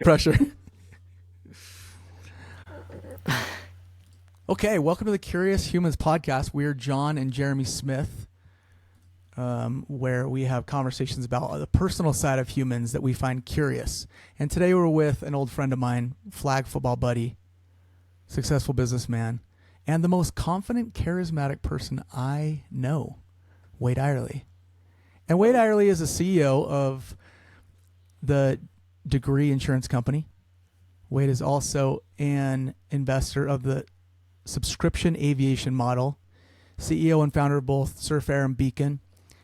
Pressure. Okay, welcome to the Curious Humans podcast. We're John and Jeremy Smith, where we have conversations about the personal side of humans that we find curious. And today we're with an old friend of mine, flag football buddy, successful businessman, and the most confident, charismatic person I know, Wade Irely. And Wade Irely is the CEO of the Degree Insurance Company. Wade is also an investor of the subscription aviation model, CEO and founder of both Surf Air and Beacon.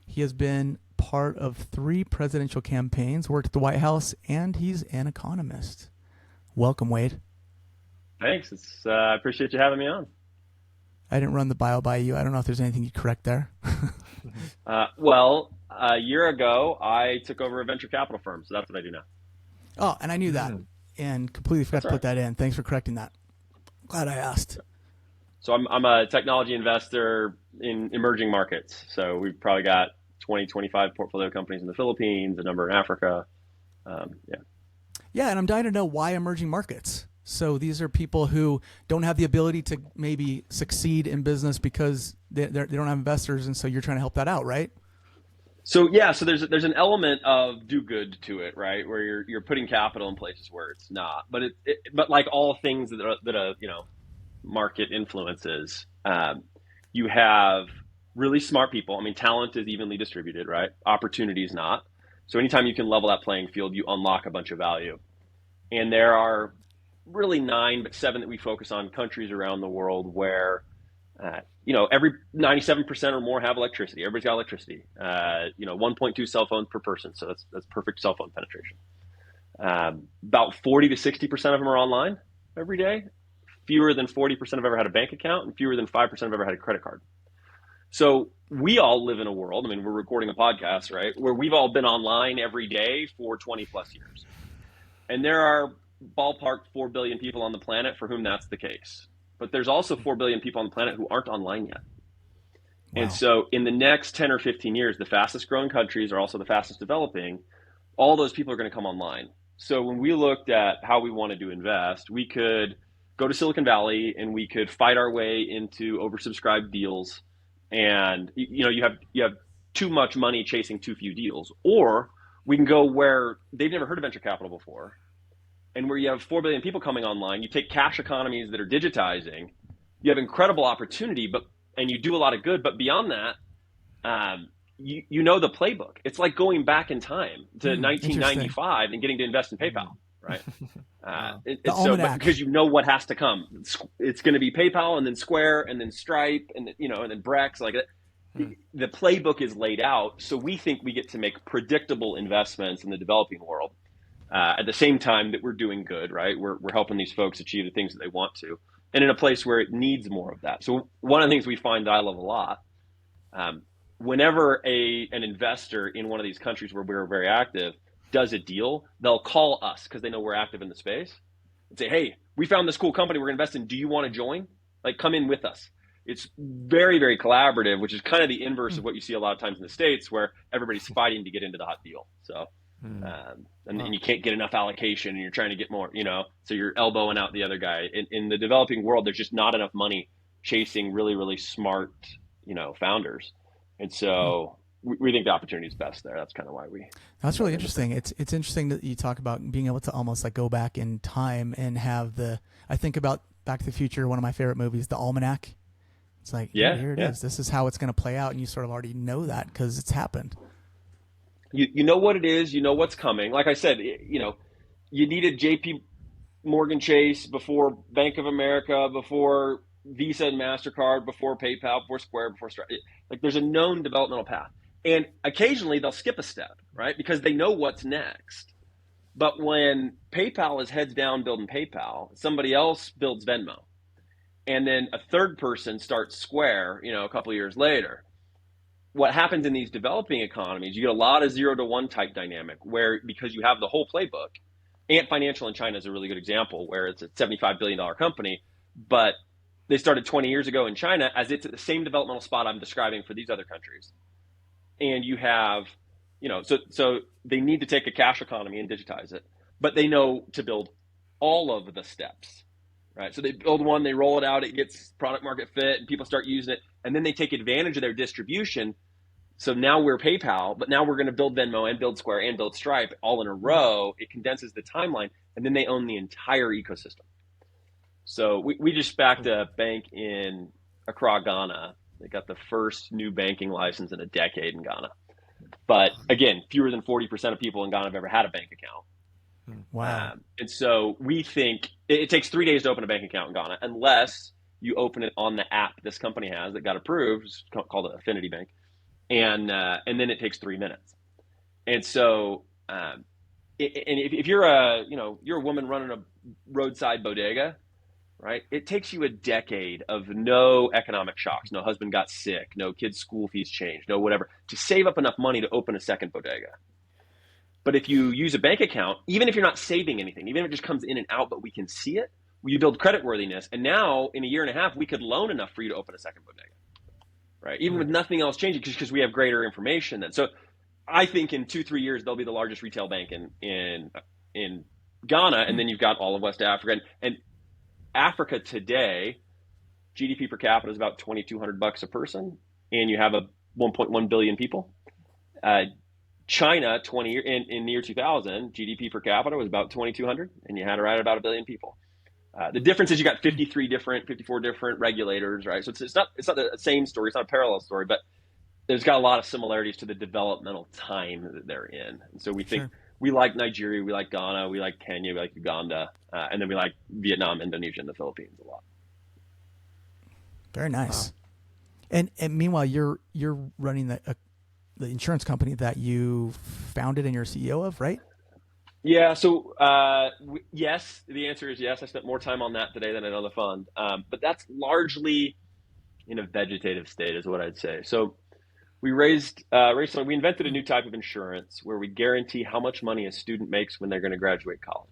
He has been part of 3 presidential campaigns, worked at the White House, and he's an economist. Welcome, Wade. Thanks. I appreciate you having me on. I didn't run the bio by you. I don't know if there's anything you correct there. Well, a year ago, I took over a venture capital firm, so that's what I do now. Oh, and I knew that and completely forgot to put that in. Thanks for correcting that. Glad I asked. So I'm a technology investor in emerging markets. So we've probably got 20, 25 portfolio companies in the Philippines, a number in Africa. Yeah, and I'm dying to know why emerging markets. So these are people who don't have the ability to maybe succeed in business because they don't have investors, and so you're trying to help that out, right? So there's an element of do good to it, right? Where you're putting capital in places where it's not. But like all things that are market influences, you have really smart people. I mean, talent is evenly distributed, right? Opportunity is not. So anytime you can level that playing field, you unlock a bunch of value. And there are really 9, but 7 that we focus on countries around the world where, every 97% or more have electricity. Everybody's got electricity. 1.2 cell phones per person. So that's perfect cell phone penetration. About 40 to 60% of them are online every day. Fewer than 40% have ever had a bank account, and fewer than 5% have ever had a credit card. So we all live in a world, I mean, we're recording a podcast, right, where we've all been online every day for 20 plus years. And there are ballpark 4 billion people on the planet for whom that's the case. But there's also 4 billion people on the planet who aren't online yet. Wow. And so in the next 10 or 15 years, the fastest growing countries are also the fastest developing. All those people are going to come online. So when we looked at how we wanted to invest, we could go to Silicon Valley and we could fight our way into oversubscribed deals. And you have too much money chasing too few deals. Or we can go where they've never heard of venture capital before, and where you have 4 billion people coming online. You take cash economies that are digitizing, you have incredible opportunity, and you do a lot of good. But beyond that, you know the playbook. It's like going back in time to 1995 and getting to invest in PayPal, right? Because you know what has to come. It's going to be PayPal, and then Square, and then Stripe, and then Brex. Like the playbook is laid out. So we think we get to make predictable investments in the developing world. At the same time that we're doing good, right? We're helping these folks achieve the things that they want to, and in a place where it needs more of that. So one of the things we find that I love a lot, whenever an investor in one of these countries where we're very active does a deal, they'll call us because they know we're active in the space and say, hey, we found this cool company we're going to invest in. Do you want to join? Like, come in with us. It's very, very collaborative, which is kind of the inverse of what you see a lot of times in the States, where everybody's fighting to get into the hot deal. So. And you can't get enough allocation, and you're trying to get more, so you're elbowing out the other guy. In the developing world, there's just not enough money chasing really, really smart, founders. And so we think the opportunity is best there. That's kind of why we. That's really interesting. It's interesting that you talk about being able to almost like go back in time and have I think about Back to the Future, one of my favorite movies, The Almanac. It's like, here it is. This is how it's going to play out. And you sort of already know that because it's happened. You know what it is, you know what's coming. Like I said, you needed JP Morgan Chase before Bank of America, before Visa and MasterCard, before PayPal, before Square, before Stripe. Like there's a known developmental path. And occasionally they'll skip a step, right? Because they know what's next. But when PayPal is heads down building PayPal, somebody else builds Venmo. And then a third person starts Square, a couple of years later. What happens in these developing economies, you get a lot of 0 to 1 type dynamic where, because you have the whole playbook. Ant Financial in China is a really good example where it's a $75 billion company, but they started 20 years ago in China as it's at the same developmental spot I'm describing for these other countries. And you have, so they need to take a cash economy and digitize it. but they know to build all of the steps, right? So they build one, they roll it out, it gets product market fit, and people start using it, and then they take advantage of their distribution. So now we're PayPal, but now we're going to build Venmo and build Square and build Stripe all in a row. It condenses the timeline, and then they own the entire ecosystem. So we just backed a bank in Accra, Ghana. They got the first new banking license in a decade in Ghana. But again, fewer than 40% of people in Ghana have ever had a bank account. Wow. And so we think it takes 3 days to open a bank account in Ghana, unless you open it on the app this company has that got approved, it's called Affinity Bank. And then it takes 3 minutes. And so, and if you're a woman running a roadside bodega, right? It takes you a decade of no economic shocks, no husband got sick, no kids' school fees changed, no whatever, to save up enough money to open a second bodega. But if you use a bank account, even if you're not saving anything, even if it just comes in and out, but we can see it, you build credit worthiness. And now in a year and a half, we could loan enough for you to open a second bodega, right? Even with nothing else changing, because we have greater information then. So I think in 2-3 years, they'll be the largest retail bank in Ghana. And then you've got all of West Africa. And Africa today, GDP per capita is about $2,200 a person, and you have 1.1 billion people. China, in the year 2000, GDP per capita was about 2,200, and you had right about 1 billion people. The difference is you got 54 different regulators, right? So it's not the same story, it's not a parallel story, but there's got a lot of similarities to the developmental time that they're in. And so we think we like Nigeria, we like Ghana, we like Kenya, we like Uganda, and then we like Vietnam, Indonesia, and the Philippines a lot. Very nice. Wow. And meanwhile, you're running the insurance company that you founded and you're CEO of, right? Yeah. So yes, the answer is yes. I spent more time on that today than on the fund, but that's largely in a vegetative state, is what I'd say. So we we invented a new type of insurance where we guarantee how much money a student makes when they're going to graduate college.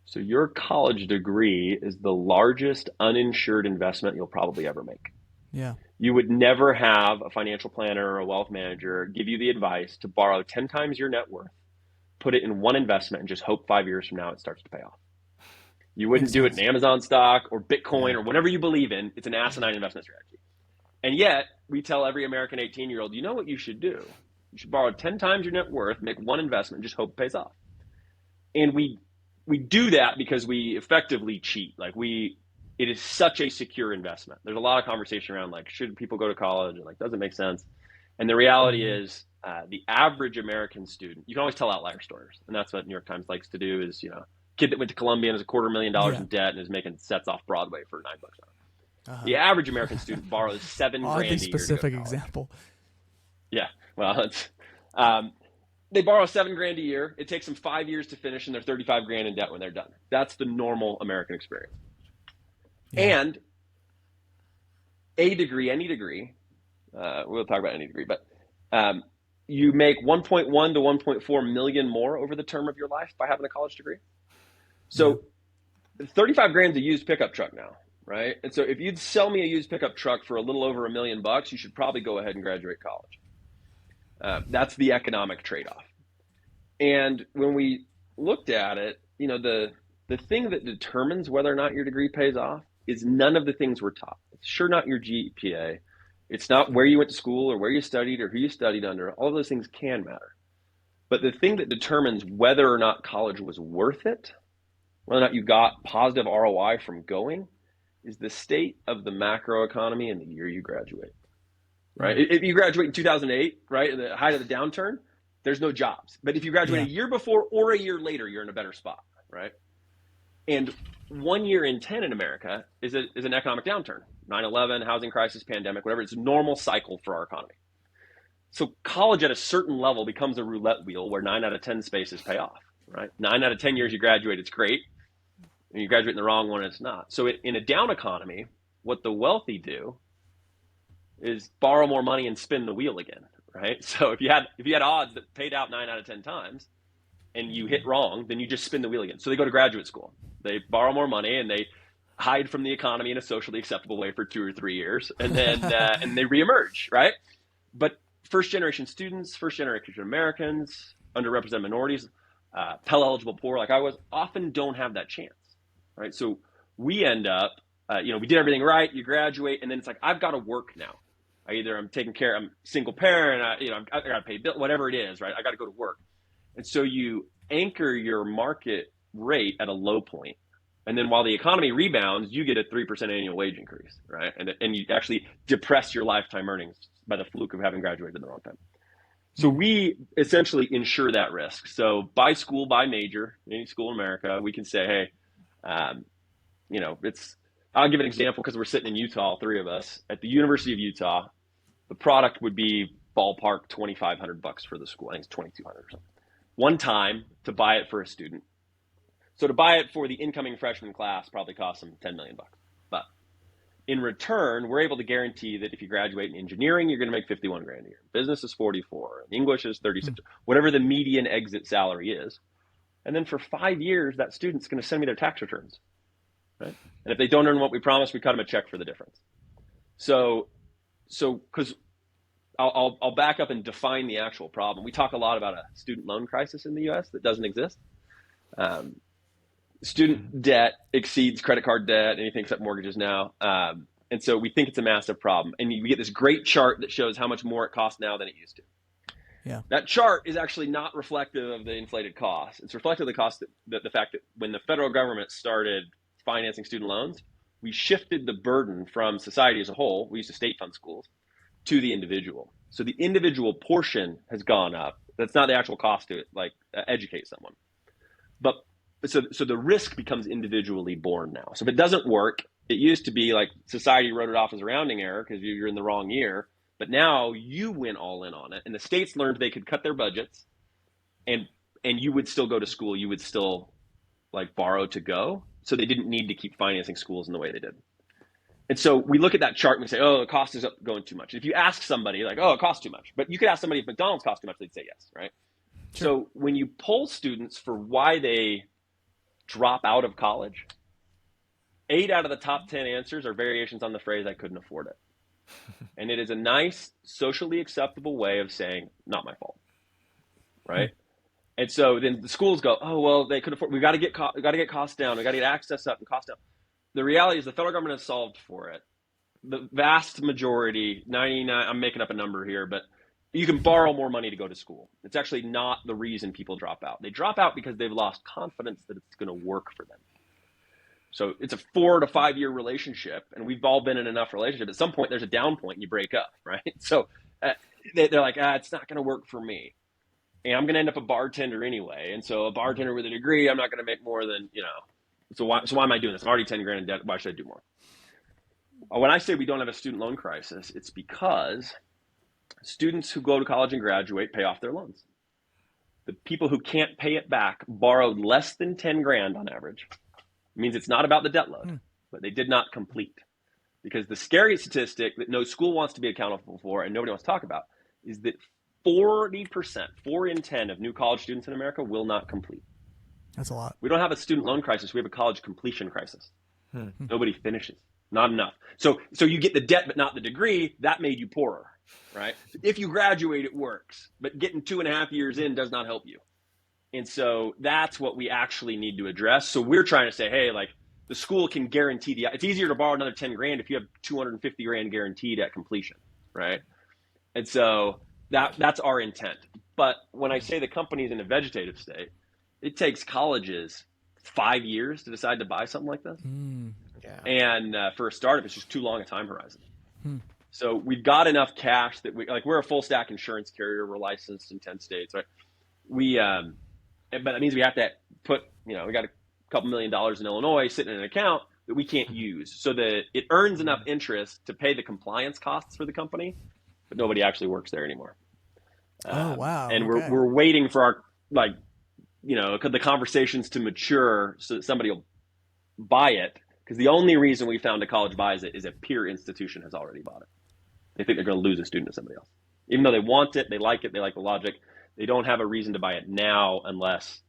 So your college degree is the largest uninsured investment you'll probably ever make. Yeah. You would never have a financial planner or a wealth manager give you the advice to borrow 10 times your net worth, put it in one investment, and just hope 5 years from now it starts to pay off. You wouldn't do it in Amazon stock or Bitcoin or whatever you believe in. It's an asinine investment strategy. And yet we tell every American 18-year-old, you know what you should do? You should borrow 10 times your net worth, make one investment, and just hope it pays off. And we do that because we effectively cheat. It is such a secure investment. There's a lot of conversation around should people go to college, and does it make sense? And the reality is the average American student, you can always tell outlier stories. And that's what New York Times likes to do is, kid that went to Columbia and has $250,000 in debt and is making sets off Broadway for $9 an hour. The average American student borrows $7,000 a year. Oddly specific example. Yeah. Well, they borrow $7,000 a year. It takes them 5 years to finish, and they're $35,000 in debt when they're done. That's the normal American experience. Yeah. And a degree, any degree, we'll talk about any degree, but you make 1.1 to 1.4 million more over the term of your life by having a college degree. So $35,000 is a used pickup truck now, right? And so if you'd sell me a used pickup truck for a little over $1 million, you should probably go ahead and graduate college. That's the economic trade-off. And when we looked at it, the thing that determines whether or not your degree pays off is none of the things we're taught. It's sure not your GPA. It's not where you went to school or where you studied or who you studied under. All of those things can matter. But the thing that determines whether or not college was worth it, whether or not you got positive ROI from going, is the state of the macroeconomy in the year you graduate. Right? If you graduate in 2008, right, at the height of the downturn, there's no jobs. But if you graduate a year before or a year later, you're in a better spot, right? And 1 year in 10 in America is an economic downturn. 9/11, housing crisis, pandemic, whatever. It's a normal cycle for our economy. So college at a certain level becomes a roulette wheel where 9 out of 10 spaces pay off, right? 9 out of 10 years you graduate, it's great. And you graduate in the wrong one, it's not. So in a down economy, what the wealthy do is borrow more money and spin the wheel again, right? So if you had odds that paid out 9 out of 10 times and you hit wrong, then you just spin the wheel again. So they go to graduate school. They borrow more money and they hide from the economy in a socially acceptable way for 2 or 3 years, and then and they reemerge, right? But first generation students, first generation Americans, underrepresented minorities, Pell eligible poor, like I was, often don't have that chance, right? So we end up, we did everything right. You graduate, and then it's like, I've got to work now. I'm taking care, I'm a single parent, I got to pay bill, whatever it is, right? I got to go to work. And so you anchor your market rate at a low point. And then while the economy rebounds, you get a 3% annual wage increase, right? And you actually depress your lifetime earnings by the fluke of having graduated in the wrong time. So we essentially insure that risk. So by school, by major, any school in America, we can say, hey, I'll give an example because we're sitting in Utah, all three of us. At the University of Utah, the product would be ballpark $2,500 for the school. I think it's $2,200 or something. One time to buy it for a student. So to buy it for the incoming freshman class probably costs them $10 million. But in return, we're able to guarantee that if you graduate in engineering, you're going to make 51 grand a year. Business is 44. English is 36. Whatever the median exit salary is. And then for 5 years, that student's going to send me their tax returns. Right? And if they don't earn what we promised, we cut them a check for the difference. So because I'll back up and define the actual problem. We talk a lot about a student loan crisis in the U.S. that doesn't exist. Student debt exceeds credit card debt, anything except mortgages now. And so we think it's a massive problem. And we get this great chart that shows how much more it costs now than it used to. Yeah. That chart is actually not reflective of the inflated costs. It's reflective of the cost that the fact that when the federal government started financing student loans, we shifted the burden from society as a whole, we used to state fund schools, to the individual. So the individual portion has gone up. That's not the actual cost to educate someone. But so the risk becomes individually borne now. So if it doesn't work, it used to be like society wrote it off as a rounding error because you're in the wrong year. But now you went all in on it. And the states learned they could cut their budgets and you would still go to school. You would still borrow to go. So they didn't need to keep financing schools in the way they did. And so we look at that chart and we say, oh, the cost is going too much. If you ask somebody oh, it costs too much, but you could ask somebody if McDonald's costs too much, they'd say yes, right? Sure. So when you poll students for why they drop out of college, 8 out of the top 10 answers are variations on the phrase, I couldn't afford it. And it is a nice, socially acceptable way of saying, not my fault, right? And so then the schools go, oh, well, they could afford, we got to get costs down. We got to get access up and cost down. The reality is the federal government has solved for it. The vast majority, 99, I'm making up a number here, but you can borrow more money to go to school. It's actually not the reason people drop out. They drop out because they've lost confidence that it's going to work for them. So it's a 4 to 5 year relationship, and we've all been in enough relationship. At some point, there's a down point and you break up, right? So they're like, it's not going to work for me. And I'm going to end up a bartender anyway. And so a bartender with a degree, I'm not going to make more than, so why am I doing this? I'm already 10 grand in debt. Why should I do more? When I say we don't have a student loan crisis, it's because students who go to college and graduate pay off their loans. The people who can't pay it back borrowed less than 10 grand on average. It means it's not about the debt load, but they did not complete. Because the scary statistic that no school wants to be accountable for and nobody wants to talk about is that 40%, 4 in 10 of new college students in America will not complete. That's a lot. We don't have a student loan crisis. We have a college completion crisis. Nobody finishes. Not enough. So you get the debt, but not the degree. That made you poorer, right? If you graduate, it works. But getting 2.5 years in does not help you. And so that's what we actually need to address. So we're trying to say, hey, the school can guarantee it's easier to borrow another 10 grand if you have 250 grand guaranteed at completion, right? And so that's our intent. But when I say the company's in a vegetative state, it takes colleges 5 years to decide to buy something like this. Yeah. And for a startup, it's just too long a time horizon. So we've got enough cash that we're a full stack insurance carrier. We're licensed in 10 states, right? But that means we have to put, we got a couple $1 million in Illinois sitting in an account that we can't use so that it earns enough interest to pay the compliance costs for the company, but nobody actually works there anymore. Oh, wow. And okay. we're waiting for our, the conversations to mature so that somebody will buy it. Because the only reason we found a college buys it is a peer institution has already bought it. They think they're going to lose a student to somebody else. Even though they want it, they like the logic, they don't have a reason to buy it now unless,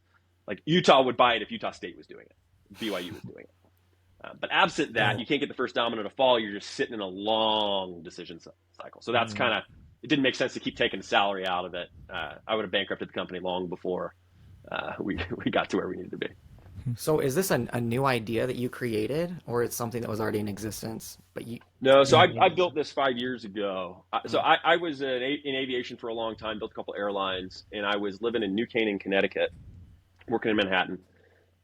Utah would buy it if Utah State was doing it, BYU was doing it. But absent that, you can't get the first domino to fall. You're just sitting in a long decision cycle. So that's it didn't make sense to keep taking salary out of it. I would have bankrupted the company long before we got to where we needed to be. So is this a new idea that you created, or it's something that was already in existence, but No, so you I made it? built this 5 years ago. So Mm. I was in aviation for a long time, built a couple airlines, and I was living in New Canaan, Connecticut, working in Manhattan.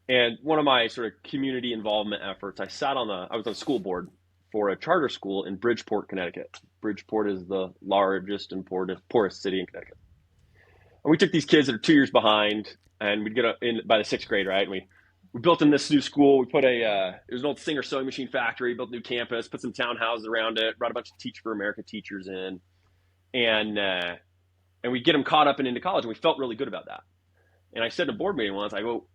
And one of my sort of community involvement efforts, I was on the school board for a charter school in Bridgeport, Connecticut. Bridgeport is the largest and poorest city in Connecticut. And we took these kids that are 2 years behind, and we'd get in by the sixth grade, right? And we built in this new school. We put it was an old Singer sewing machine factory, built a new campus, put some townhouses around it, brought a bunch of Teach for America teachers in, and we get them caught up and into college. And we felt really good about that. And I said in a board meeting once, I go,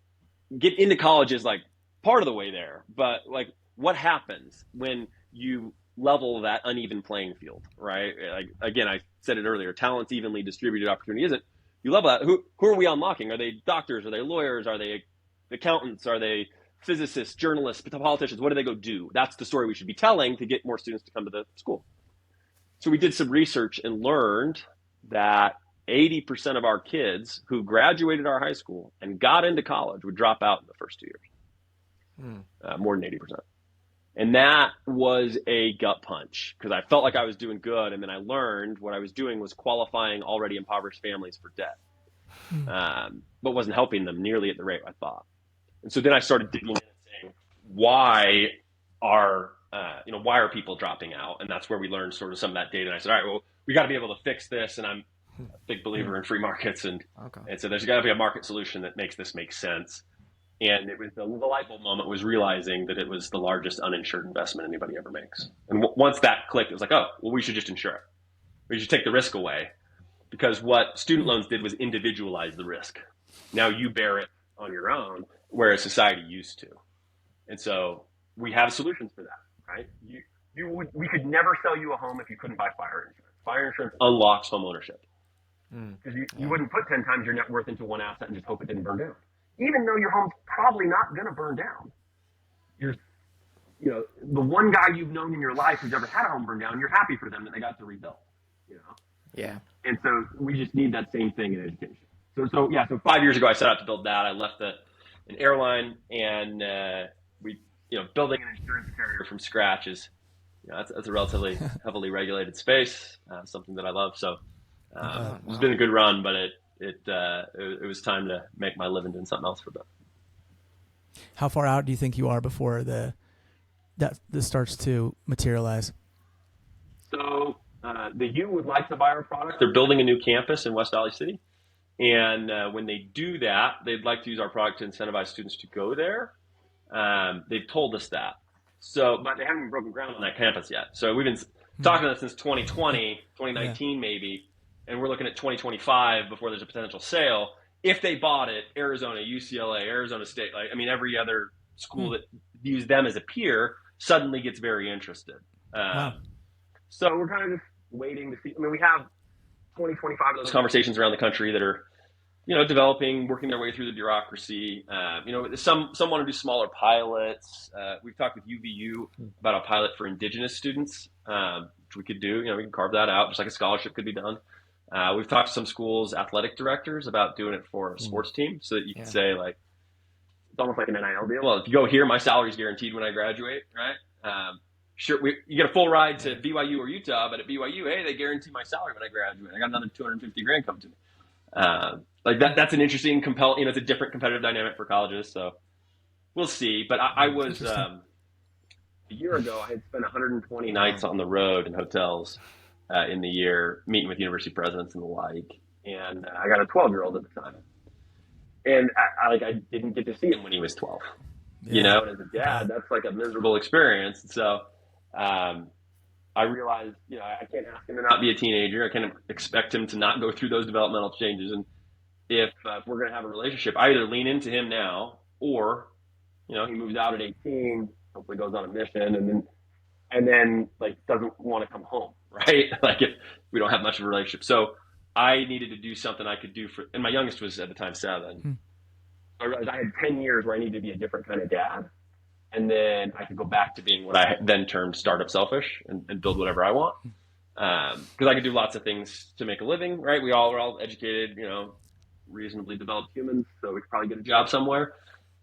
get into college is like part of the way there, but like what happens when you level that uneven playing field, right? Like, again, I said it earlier, talent's evenly distributed, opportunity isn't. You level that. Who are we unlocking? Are they doctors? Are they lawyers? Are they accountants? Are they physicists, journalists, politicians? What do they go do? That's the story we should be telling to get more students to come to the school. So we did some research and learned that 80% of our kids who graduated our high school and got into college would drop out in the first 2 years, more than 80%. And that was a gut punch because I felt like I was doing good. And then I learned what I was doing was qualifying already impoverished families for debt, but wasn't helping them nearly at the rate I thought. And so then I started digging in and saying, why are people dropping out? And that's where we learned sort of some of that data. And I said, all right, well, we got to be able to fix this. And I'm a big believer in free markets. And so there's got to be a market solution that makes this make sense. And it was the light bulb moment was realizing that it was the largest uninsured investment anybody ever makes. And once that clicked, it was like, oh, well, we should just insure it. We should take the risk away because what student loans did was individualize the risk. Now you bear it on your own, whereas society used to. And so we have solutions for that, right? We could never sell you a home if you couldn't buy fire insurance. Fire insurance unlocks home ownership because you wouldn't put 10 times your net worth into one asset and just hope it didn't burn down. Even though your home's probably not going to burn down, the one guy you've known in your life who's ever had a home burn down, you're happy for them that they got to rebuild, Yeah. And so we just need that same thing in education. So 5 years ago, I set out to build that. I left an airline, and building an insurance carrier from scratch is, that's a relatively heavily regulated space, something that I love. So it's been a good run, but it was time to make my living doing something else for a bit. How far out do you think you are before that this starts to materialize? So the U would like to buy our product. They're building a new campus in West Valley City. And when they do that, they'd like to use our product to incentivize students to go there. They've told us that. But they haven't even broken ground on that campus yet. So we've been talking about it since 2020, 2019 maybe. And we're looking at 2025 before there's a potential sale. If they bought it, Arizona, UCLA, Arizona State, every other school that views them as a peer suddenly gets very interested. So we're kind of just waiting to see. I mean, we have 20, 25 of those conversations around the country that are, developing, working their way through the bureaucracy. Some want to do smaller pilots. We've talked with UVU about a pilot for indigenous students, which we could do. We can carve that out, just like a scholarship could be done. We've talked to some schools' athletic directors about doing it for a sports team so that you can say, it's almost like an NIL deal. Well, if you go here, my salary's guaranteed when I graduate, right? Sure, you get a full ride to BYU or Utah, but at BYU, hey, they guarantee my salary when I graduate. I got another $250,000 coming to me. That's an interesting, it's a different competitive dynamic for colleges. So we'll see. But I was, a year ago, I had spent 120 nights on the road in hotels in the year, meeting with university presidents and the like. And I got a 12-year-old at the time. And I didn't get to see him when he was 12. And as a dad, that's like a miserable experience. So I realized, I can't ask him to not be a teenager. I can't expect him to not go through those developmental changes. And if we're going to have a relationship, I either lean into him now or, he moves out at 18, hopefully goes on a mission and then doesn't want to come home, right? If we don't have much of a relationship. So I needed to do something I could do and my youngest was at the time 7. I realized I had 10 years where I needed to be a different kind of dad. And then I could go back to being what I then termed startup selfish and build whatever I want. Because I could do lots of things to make a living, right? We're all educated, reasonably developed humans, so we could probably get a job somewhere.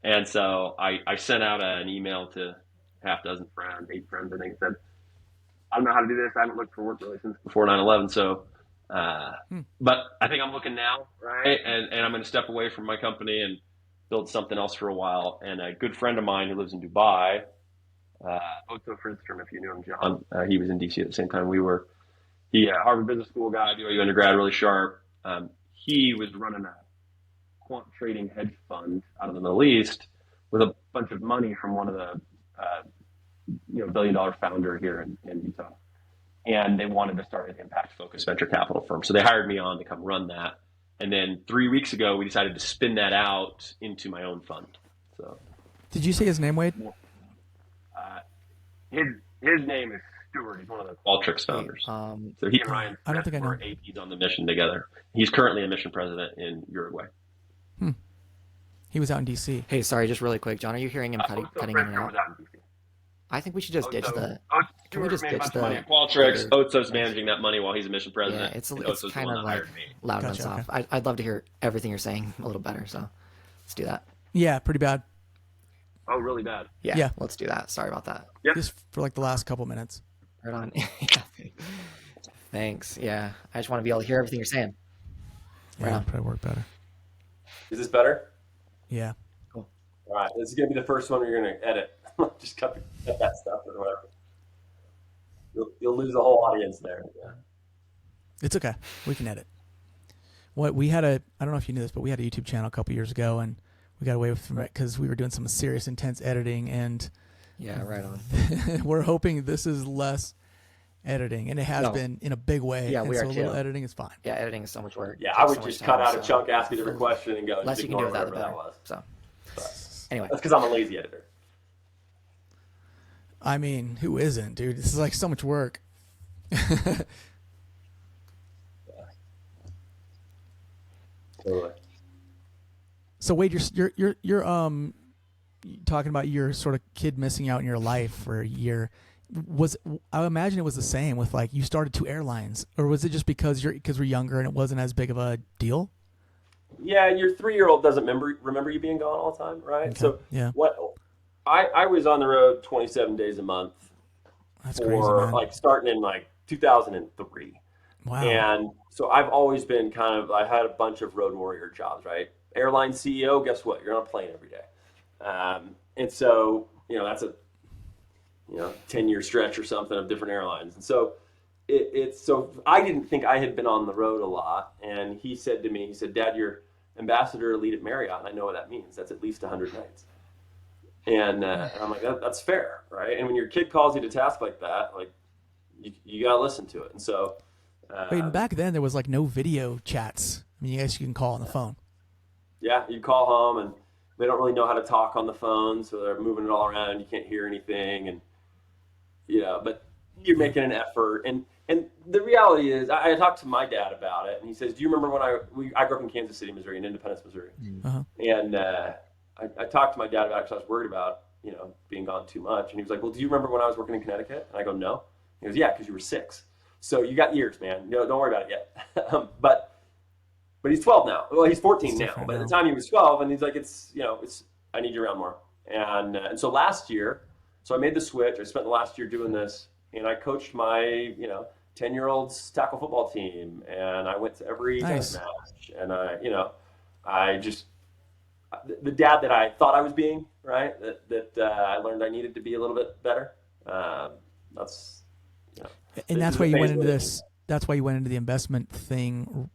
And so I sent out an email to half dozen friends, 8 friends, I think, said, I don't know how to do this. I haven't looked for work really since before 9/11. So, but I think I'm looking now, right? And I'm going to step away from my company and build something else for a while. And a good friend of mine who lives in Dubai, Otto Fridstrom, if you knew him, John, he was in DC at the same time we were. He, Harvard Business School guy, BYU undergrad, really sharp. He was running a quant trading hedge fund out of the Middle East with a bunch of money from one of the billion-dollar founder here in Utah, and they wanted to start an impact-focused venture capital firm. So they hired me on to come run that, and then 3 weeks ago we decided to spin that out into my own fund. So, Did you say his name, Wade? His name is Stewart. He's one of the Qualtrics founders. So he and Ryan I don't think I know. were APs on the mission together. He's currently a mission president in Uruguay. He was out in DC. Hey, sorry, just really quick, John. Are you hearing him cutting in and out? I think we should just ditch the. Can we just ditch the Qualtrics? Otso's managing that money while he's a mission president. Yeah, it's kind of like loud and Gotcha, soft. I'd love to hear everything you're saying a little better. So let's do that. Yeah, pretty bad. Oh, really bad. Yeah, let's do that. Sorry about that. Yep. Just for like the last couple minutes. Right on. Thanks. Yeah, I just want to be able to hear everything you're saying. Yeah, Right on. probably work better. Is this better? Yeah. All right, this is gonna be the first one you're gonna edit. Just cut that stuff or whatever. You'll lose the whole audience there. Yeah. It's okay. We can edit. What we had I don't know if you knew this, but we had a YouTube channel a couple years ago, and we got away from it because we were doing some serious, intense editing, and Yeah, right on. we're hoping this is less editing, and it has been in a big way. Yeah, and we so are a little too. editing is fine. Yeah, editing is so much work. Yeah, Takes I would so much just time, cut out a so chunk, ask a different question, and go. less you can do with that, the better. That was. So anyway, That's because I'm a lazy editor. I mean, who isn't, dude? This is like so much work. Totally. So Wade, you're talking about your sort of kid missing out in your life for a year. I imagine it was the same with like you started 2 airlines, or was it just because we're younger and it wasn't as big of a deal? Yeah, your 3-year-old doesn't remember you being gone all the time, right? Okay. So Yeah. what I was on the road 27 days a month That's for crazy, man. like starting in like 2003. Wow. And so I've always been I had a bunch of road warrior jobs, right? Airline CEO, guess what? You're on a plane every day. And so, that's a 10-year stretch or something of different airlines. And so so I didn't think I had been on the road a lot. And he said to me, Dad, you're ambassador elite at Marriott. And I know what that means. That's at least 100 nights. And I'm like, that's fair, right? And when your kid calls you to task like that, like you got to listen to it. And so, Wait, and back then there was like no video chats. I mean, I guess you can call on the phone. Yeah, you call home and they don't really know how to talk on the phone, so they're moving it all around. You can't hear anything, and but you're making an effort. And the reality is, I talked to my dad about it, and he says, "Do you remember when I grew up in Kansas City, Missouri, in Independence, Missouri?" Uh-huh. And I talked to my dad about it because I was worried about being gone too much, and he was like, "Well, do you remember when I was working in Connecticut?" And I go, "No." He goes, "Yeah, because you were 6, so you got years, man. Don't worry about it yet." But he's 12 now. Well, he's 14 now. But at the time he was 12, and he's like, it's I need you around more. And so last year, I made the switch. I spent the last year doing this, and I coached my 10-year-old's tackle football team, and I went to every tennis match, and I just the dad that I thought I was being, right? That I learned I needed to be a little bit better. That's And that's why you went into this. That's why you went into the investment thing.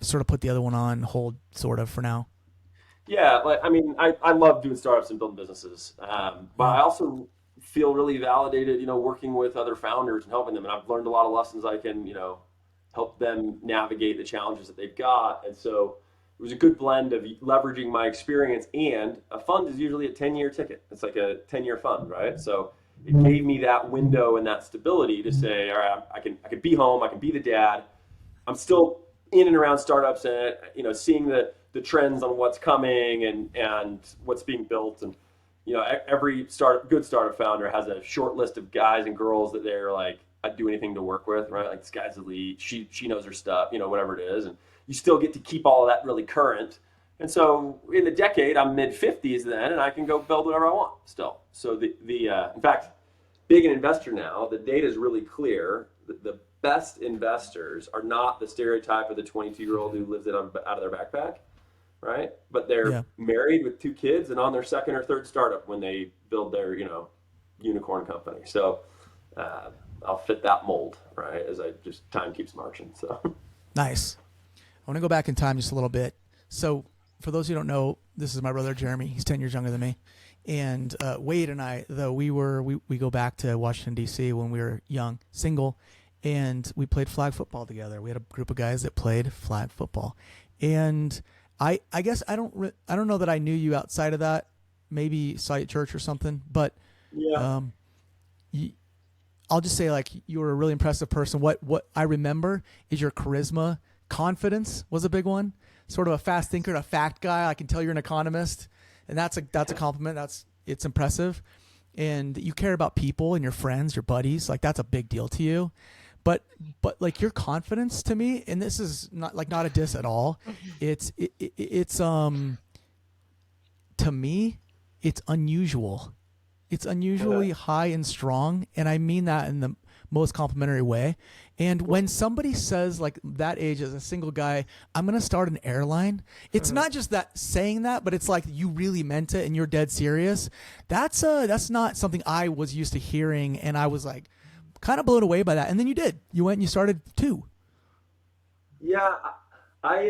Sort of put the other one on hold, sort of, for now. Yeah, I love doing startups and building businesses, but I also feel really validated, working with other founders and helping them. And I've learned a lot of lessons I can, help them navigate the challenges that they've got. And so it was a good blend of leveraging my experience, and a fund is usually a 10-year ticket. It's like a 10-year fund, right? So it gave me that window and that stability to say, all right, I can be home, I can be the dad. I'm still in and around startups and seeing the trends on what's coming and what's being built. And every good startup founder has a short list of guys and girls that they're like, I'd do anything to work with, right? Like, this guy's elite, she knows her stuff, whatever it is. And you still get to keep all of that really current. And so in the decade, I'm mid-50s then, and I can go build whatever I want still. So in fact, being an investor now, the data is really clear. The best investors are not the stereotype of the 22-year-old who lives it out of their backpack, right? But they're married with 2 kids and on their second or third startup when they build their, unicorn company. So I'll fit that mold, right? As time keeps marching. So Nice. I want to go back in time just a little bit. So for those who don't know, this is my brother Jeremy. He's 10 years younger than me. And Wade and I, though, we go back to Washington, D.C. when we were young, single, and we played flag football together. We had a group of guys that played flag football. And I guess I don't know that I knew you outside of that. Maybe saw you at church or something. But I'll just say, like, you were a really impressive person. What I remember is your charisma. Confidence was a big one. Sort of a fast thinker, a fact guy. I can tell you're an economist. And that's a compliment. It's impressive. And you care about people and your friends, your buddies. Like, that's a big deal to you. But like, your confidence to me, and this is not a diss at all. It's to me, it's unusual. It's unusually high and strong, and I mean that in the most complimentary way. And when somebody says, like, that age as a single guy, I'm going to start an airline, it's not just that saying that, but it's like you really meant it and you're dead serious. That's not something I was used to hearing, and I was like kind of blown away by that. And then you did. You went and you started 2. Yeah, I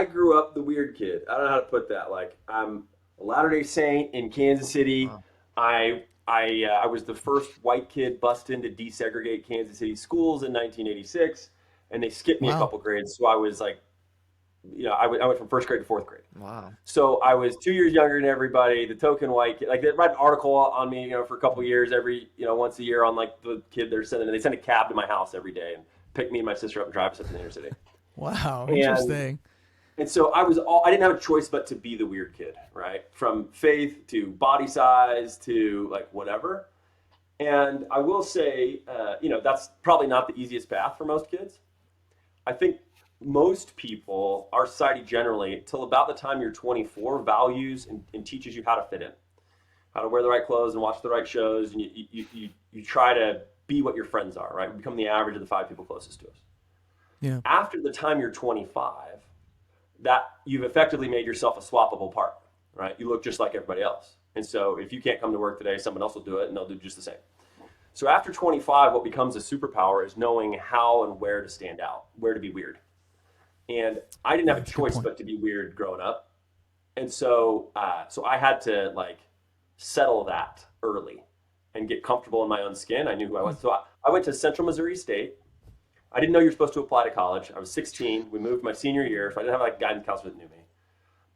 grew up the weird kid. I don't know how to put that. Like, I'm a Latter-day Saint in Kansas City. Wow. I was the first white kid bussed in to desegregate Kansas City schools in 1986, and they skipped me a couple grades. So I was like, I went from first grade to 4th grade. Wow. So I was 2 years younger than everybody, the token white kid. Like, they write an article on me, for a couple years once a year on, like, the kid they're sending. They send a cab to my house every day and pick me and my sister up and drive us up to the inner city. Wow, interesting. And so I didn't have a choice but to be the weird kid, right? From faith to body size to, like, whatever. And I will say, that's probably not the easiest path for most kids. I think most people, our society generally, till about the time you're 24, values and teaches you how to fit in, how to wear the right clothes and watch the right shows. And you try to be what your friends are, right? Become the average of the 5 people closest to us. Yeah. After the time you're 25, that you've effectively made yourself a swappable part, right? You look just like everybody else. And so if you can't come to work today, someone else will do it and they'll do just the same. So after 25, what becomes a superpower is knowing how and where to stand out, where to be weird. And I didn't have a choice but to be weird growing up. And so I had to, like, settle that early and get comfortable in my own skin. I knew who I was. So I went to Central Missouri State. I didn't know you're supposed to apply to college. I was 16. We moved my senior year, so I didn't have, like, a guidance counselor that knew me.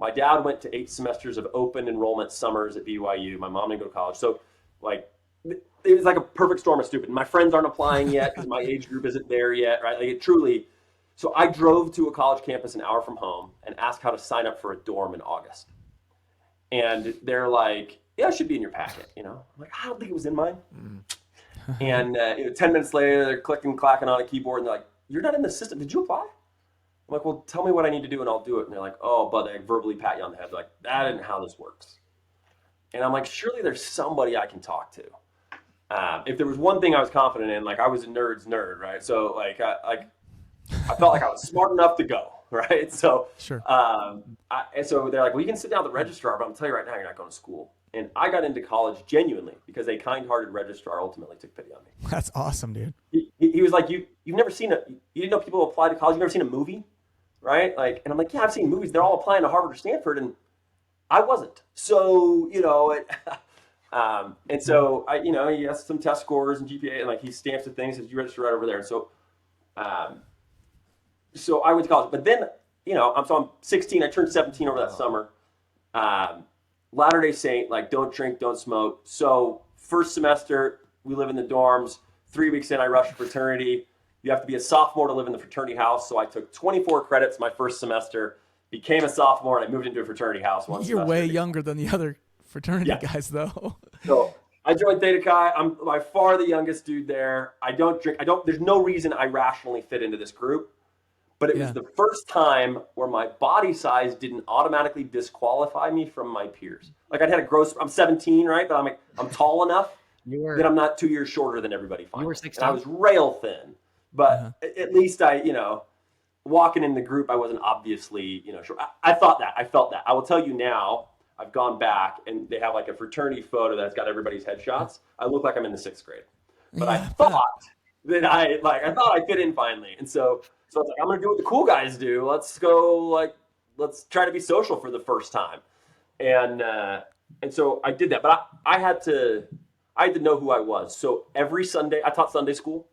My dad went to 8 semesters of open enrollment summers at BYU. My mom didn't go to college. So, like, it was like a perfect storm of stupid. My friends aren't applying yet because my age group isn't there yet, right? Like, it truly. So I drove to a college campus an hour from home and asked how to sign up for a dorm in August. And they're like, yeah, it should be in your packet, I'm like, I don't think it was in mine. And 10 minutes later, they're clicking, clacking on a keyboard, and they're like, you're not in the system. Did you apply? I'm like, well, tell me what I need to do, and I'll do it. And they're like, oh, but they verbally pat you on the head. They're like, that isn't how this works. And I'm like, surely there's somebody I can talk to. If there was one thing I was confident in, like, I was a nerd's nerd, right? So, like, I felt like I was smart enough to go, right? So, sure. And so they're like, well, you can sit down at the registrar, but I'm telling you right now, you're not going to school. And I got into college genuinely because a kind-hearted registrar ultimately took pity on me. That's awesome, dude. He was like, you've never seen you didn't know people apply to college. You've never seen a movie, right? Like, and I'm like, yeah, I've seen movies. They're all applying to Harvard or Stanford, and I wasn't. So, and so he has some test scores and GPA, and, like, he stamps the thing, says you register right over there. And so, so I went to college, but then, I'm 16. I turned 17 over that summer. Latter-day Saint, like, don't drink, don't smoke. So first semester, we live in the dorms. 3 weeks in, I rushed fraternity. You have to be a sophomore to live in the fraternity house. So I took 24 credits my first semester, became a sophomore, and I moved into a fraternity house one semester. You're way younger than the other fraternity guys, though. So I joined Theta Chi. I'm by far the youngest dude there. I don't drink. There's no reason I rationally fit into this group. but it was the first time where my body size didn't automatically disqualify me from my peers. Like I'd had a gross, I'm 17, right? But I'm tall enough that I'm not 2 years shorter than everybody finally. You were 16? And I was rail thin, but at least walking in the group, I wasn't obviously, short. I thought that, I felt that. I will tell you now, I've gone back and they have like a fraternity photo that's got everybody's headshots. I look like I'm in the 6th grade, but I thought that I thought I fit in finally. And so I was like, I'm going to do what the cool guys do. Let's go, let's try to be social for the first time. And so I did that, but I had to know who I was. So every Sunday, I taught Sunday school,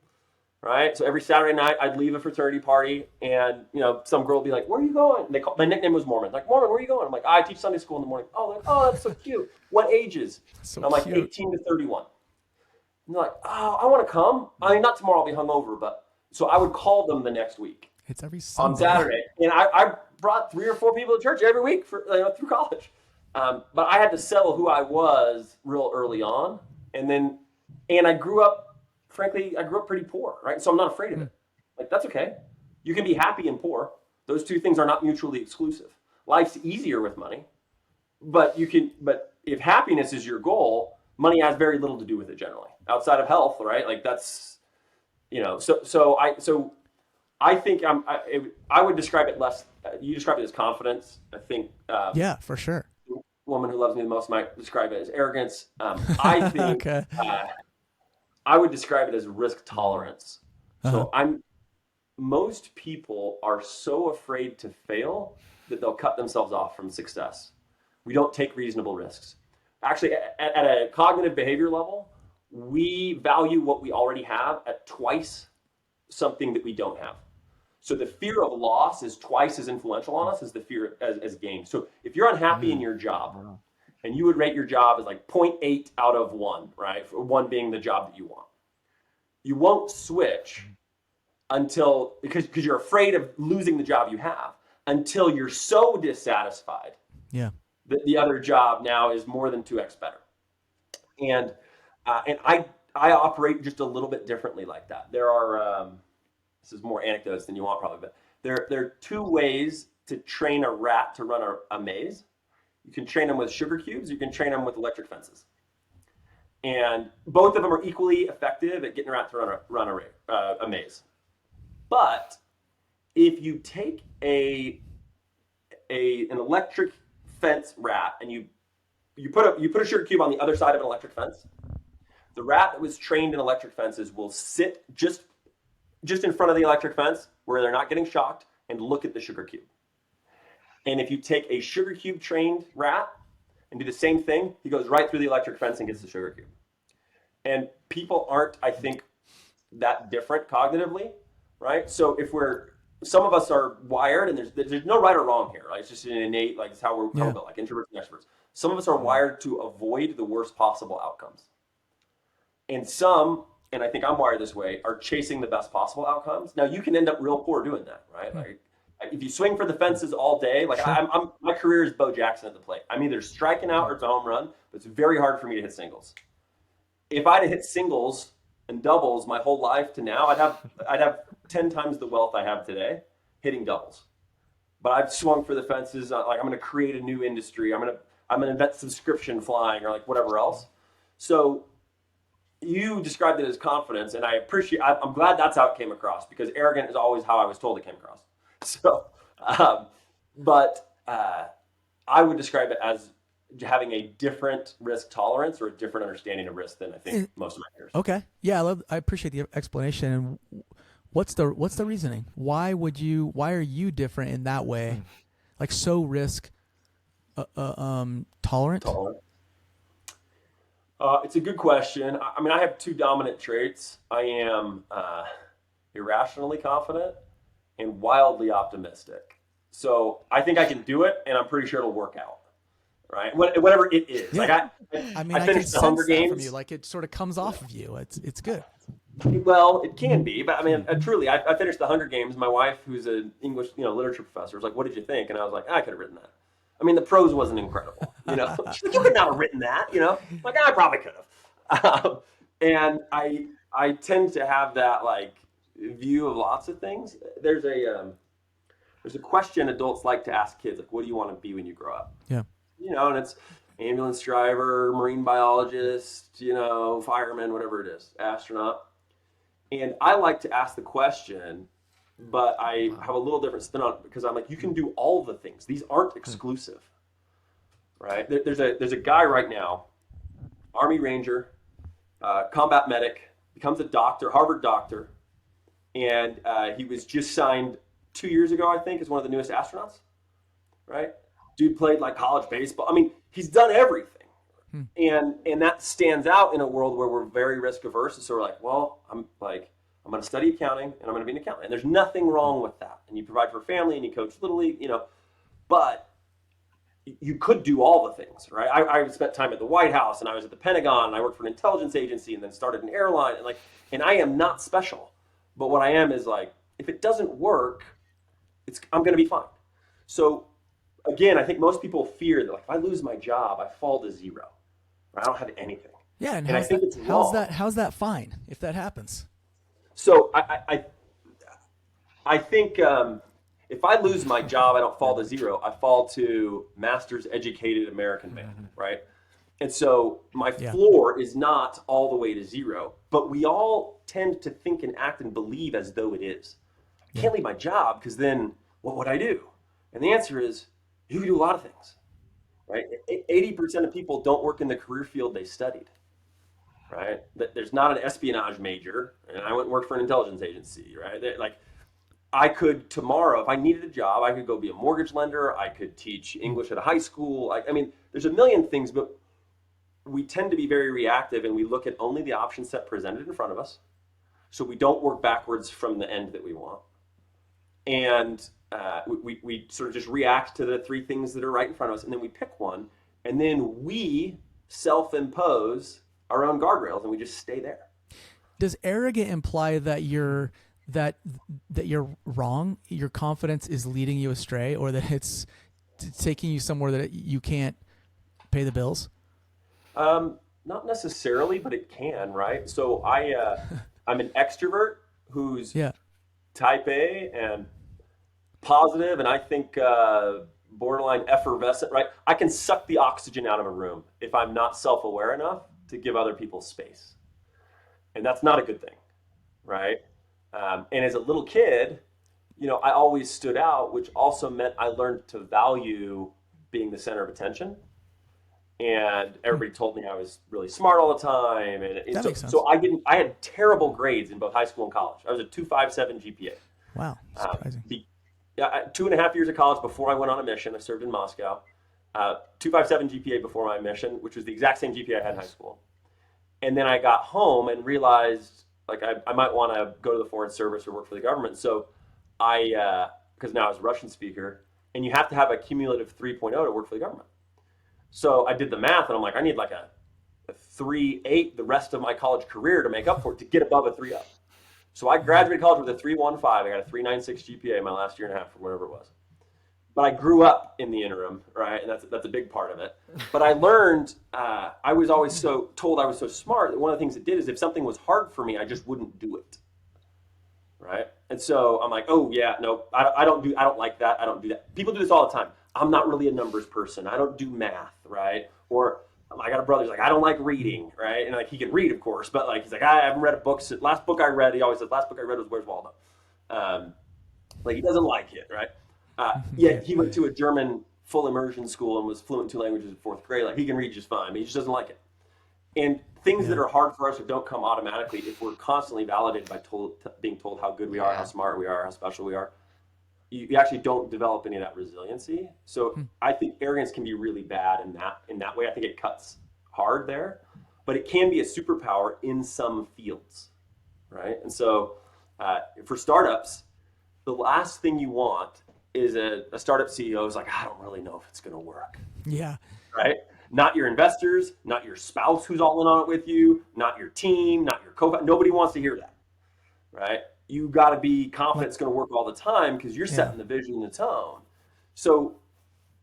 right? So every Saturday night I'd leave a fraternity party and, some girl would be like, where are you going? And my nickname was Mormon. Like, Mormon, where are you going? I'm like, I teach Sunday school in the morning. Oh, that's so cute. What ages? So I'm like, cute. 18 to 31. And they're like, oh, I want to come. I mean, not tomorrow, I'll be hungover, but so I would call them the next week. It's every Sunday. On Saturday. And I brought 3 or 4 people to church every week through college. But I had to settle who I was real early on. And I grew up, frankly, pretty poor, right? So I'm not afraid of it. Like, that's okay. You can be happy and poor. Those two things are not mutually exclusive. Life's easier with money, but if happiness is your goal, money has very little to do with it generally, outside of health, right? Like that's, so I think I would describe it less, you described it as confidence. I think, yeah, for sure. The woman who loves me the most might describe it as arrogance. I think, okay. I would describe it as risk tolerance. So most people are so afraid to fail that they'll cut themselves off from success. We don't take reasonable risks. Actually, at a cognitive behavior level, we value what we already have at twice something that we don't have. So the fear of loss is twice as influential on us as the fear as gain. So if you're unhappy in your job, and you would rate your job as like 0.8 out of 1, right? 1 being the job that you want. You won't switch because you're afraid of losing the job you have until you're so dissatisfied that the other job now is more than 2x better. And I operate just a little bit differently like that. There are, this is more anecdotes than you want probably, but there are 2 ways to train a rat to run a maze. You can train them with sugar cubes. You can train them with electric fences. And both of them are equally effective at getting a rat to run a maze. But if you take an electric fence rat and you put a sugar cube on the other side of an electric fence, the rat that was trained in electric fences will sit just in front of the electric fence where they're not getting shocked and look at the sugar cube. And if you take a sugar cube trained rat and do the same thing, he goes right through the electric fence and gets the sugar cube. And people aren't, I think, that different cognitively, right? So some of us are wired, and there's no right or wrong here, right? It's just an innate, like it's how we're built, like introverts and extroverts. Some of us are wired to avoid the worst possible outcomes. And some, and I think I'm wired this way, are chasing the best possible outcomes. Now you can end up real poor doing that, right? Like if you swing for the fences all day, like my career is Bo Jackson at the plate. I'm either striking out or it's a home run, but it's very hard for me to hit singles. If I'd have hit singles and doubles my whole life to now, I'd have 10 times the wealth I have today hitting doubles. But I've swung for the fences. Like I'm going to create a new industry. I'm going to invent subscription flying or like whatever else. So you described it as confidence, and I'm glad that's how it came across, because arrogant is always how I was told it came across. So, but I would describe it as having a different risk tolerance or a different understanding of risk than I think most of my peers. Okay. Yeah, I appreciate the explanation. And what's the reasoning? Why are you different in that way? Like so risk tolerant? It's a good question. I mean, I have 2 dominant traits. I am irrationally confident and wildly optimistic. So I think I can do it, and I'm pretty sure it'll work out. Right? Whatever it is. Yeah. Like I can finished the Hunger Games from you. Like it sort of comes off of you. It's good. Well, it can be, but I mean, truly, I finished the Hunger Games. My wife, who's an English, literature professor, was like, "What did you think?" And I was like, "I could have written that." I mean, the prose wasn't incredible. She's like, "You could not have written that." Like I probably could have. And I tend to have that like view of lots of things. There's a there's a question adults like to ask kids, like, what do you want to be when you grow up? Yeah. And it's ambulance driver, marine biologist, fireman, whatever it is, astronaut. And I like to ask the question, but I have a little different spin on it because I'm like, you can do all the things. These aren't exclusive, right? There's a guy right now, Army Ranger, combat medic, becomes a doctor, Harvard doctor, and he was just signed 2 years ago, I think, as one of the newest astronauts, right? Dude played like college baseball. I mean, he's done everything. And that stands out in a world where we're very risk averse. And so we're like, well, I'm going to study accounting and I'm going to be an accountant. And there's nothing wrong with that. And you provide for family and you coach Little League, but you could do all the things, right? I spent time at the White House and I was at the Pentagon and I worked for an intelligence agency and then started an airline. And I am not special. But what I am is like, if it doesn't work, I'm going to be fine. So again, I think most people fear that, like, if I lose my job, I fall to zero. I don't have anything. Yeah, and I think it's wrong. How's that fine if that happens? So I think if I lose my job, I don't fall to zero. I fall to master's educated American man, right? And so my floor is not all the way to zero, but we all tend to think and act and believe as though it is. I can't leave my job because then what would I do? And the answer is you can do a lot of things. Right? 80% of people don't work in the career field they studied, right? There's not an espionage major, and I went and worked for an intelligence agency, right? Like, I could tomorrow, if I needed a job, I could go be a mortgage lender. I could teach English at a high school. I mean, there's a million things, but we tend to be very reactive, and we look at only the option set presented in front of us. So we don't work backwards from the end that we want. And we sort of just react to the three things that are right in front of us, and then we pick one, and then we self-impose our own guardrails, and we just stay there. Does arrogant imply that you're wrong? Your confidence is leading you astray, or that it's taking you somewhere that you can't pay the bills? Not necessarily, but it can, right? So I'm an extrovert who's type A and positive, and I think borderline effervescent, right? I can suck the oxygen out of a room if I'm not self-aware enough to give other people space. And that's not a good thing, right? And as a little kid, I always stood out, which also meant I learned to value being the center of attention. And everybody told me I was really smart all the time. And that makes sense. So I had terrible grades in both high school and college. I was a 2.57 GPA. Wow, surprising. 2.5 years of college before I went on a mission. I served in Moscow. 2.57 GPA before my mission, which was the exact same GPA I had in high school. And then I got home and realized, like, I might want to go to the foreign service or work for the government. So because now I was a Russian speaker, and you have to have a cumulative 3.0 to work for the government. So I did the math, and I'm like, I need like a 3.8 the rest of my college career to make up for it, to get above a 3.0. So I graduated college with a 3.15. I got a 3.96 GPA my last year and a half, or whatever it was. But I grew up in the interim, right? And that's a big part of it. But I learned, I was always so told I was so smart that one of the things it did is if something was hard for me, I just wouldn't do it, right? And so I'm like, oh yeah, no, I don't like that. I don't do that. People do this all the time. I'm not really a numbers person. I don't do math, right? Or I got a brother who's like, I don't like reading, right? And like, he can read, of course, but like, he's like, I haven't read a book. Last book I read, he always says, last book I read was Where's Waldo? Like, he doesn't like it, right? Yet he went to a German full immersion school and was fluent in 2 languages in 4th grade. Like, he can read just fine, but he just doesn't like it. And things that are hard for us or don't come automatically, if we're constantly validated by being told how good we are, how smart we are, how special we are, you actually don't develop any of that resiliency. So I think arrogance can be really bad in that way. I think it cuts hard there, but it can be a superpower in some fields, right? And so for startups, the last thing you want is a startup CEO who's like, I don't really know if it's going to work. Yeah. Right? Not your investors, not your spouse who's all in on it with you, not your team, not your co-founder. Nobody wants to hear that, right? You got to be confident it's going to work all the time because you're setting the vision and the tone. So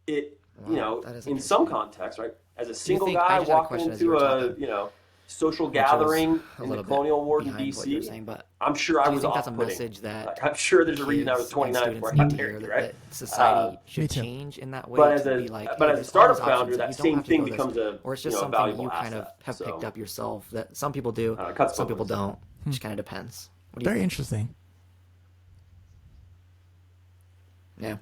in some context, right? As a single guy walking into social Which is gathering a in the little bit colonial ward in behind what you're DC, saying, but I'm sure I do you was think that's a off-putting. message that Like, I'm sure there's a reason I was kids and 29 students before I need got to hear, married, that, right? that society Me should too. change in that way But to be like, but hey, as a there's all these startup founder, options, that that you don't same have to thing go this, becomes a or it's just a something valuable you kind of asset. have picked So, up yourself, that some people do, cuts some both people ways. don't. It just kind of depends. What do you Very think? interesting. Yeah.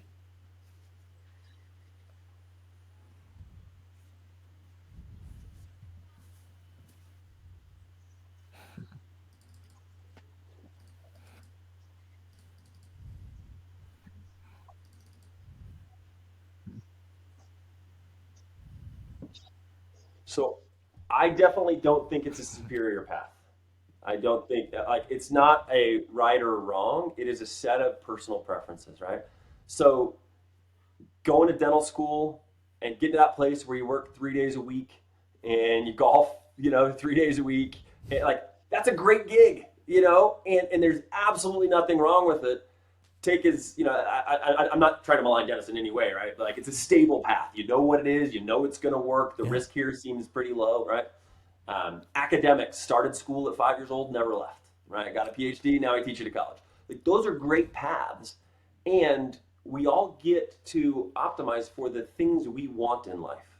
So I definitely don't think it's a superior path. I don't think like it's not a right or wrong. It is a set of personal preferences, right? So going to dental school and getting to that place where you work 3 days a week and you golf, 3 days a week, and like that's a great gig, and there's absolutely nothing wrong with it. Take is, I'm not trying to malign dentists in any way, right? Like it's a stable path. You know what it is. You know it's going to work. The Yeah. risk here seems pretty low, right? Academics started school at 5 years old, never left, right? Got a PhD, now I teach at a college. Like those are great paths, and we all get to optimize for the things we want in life.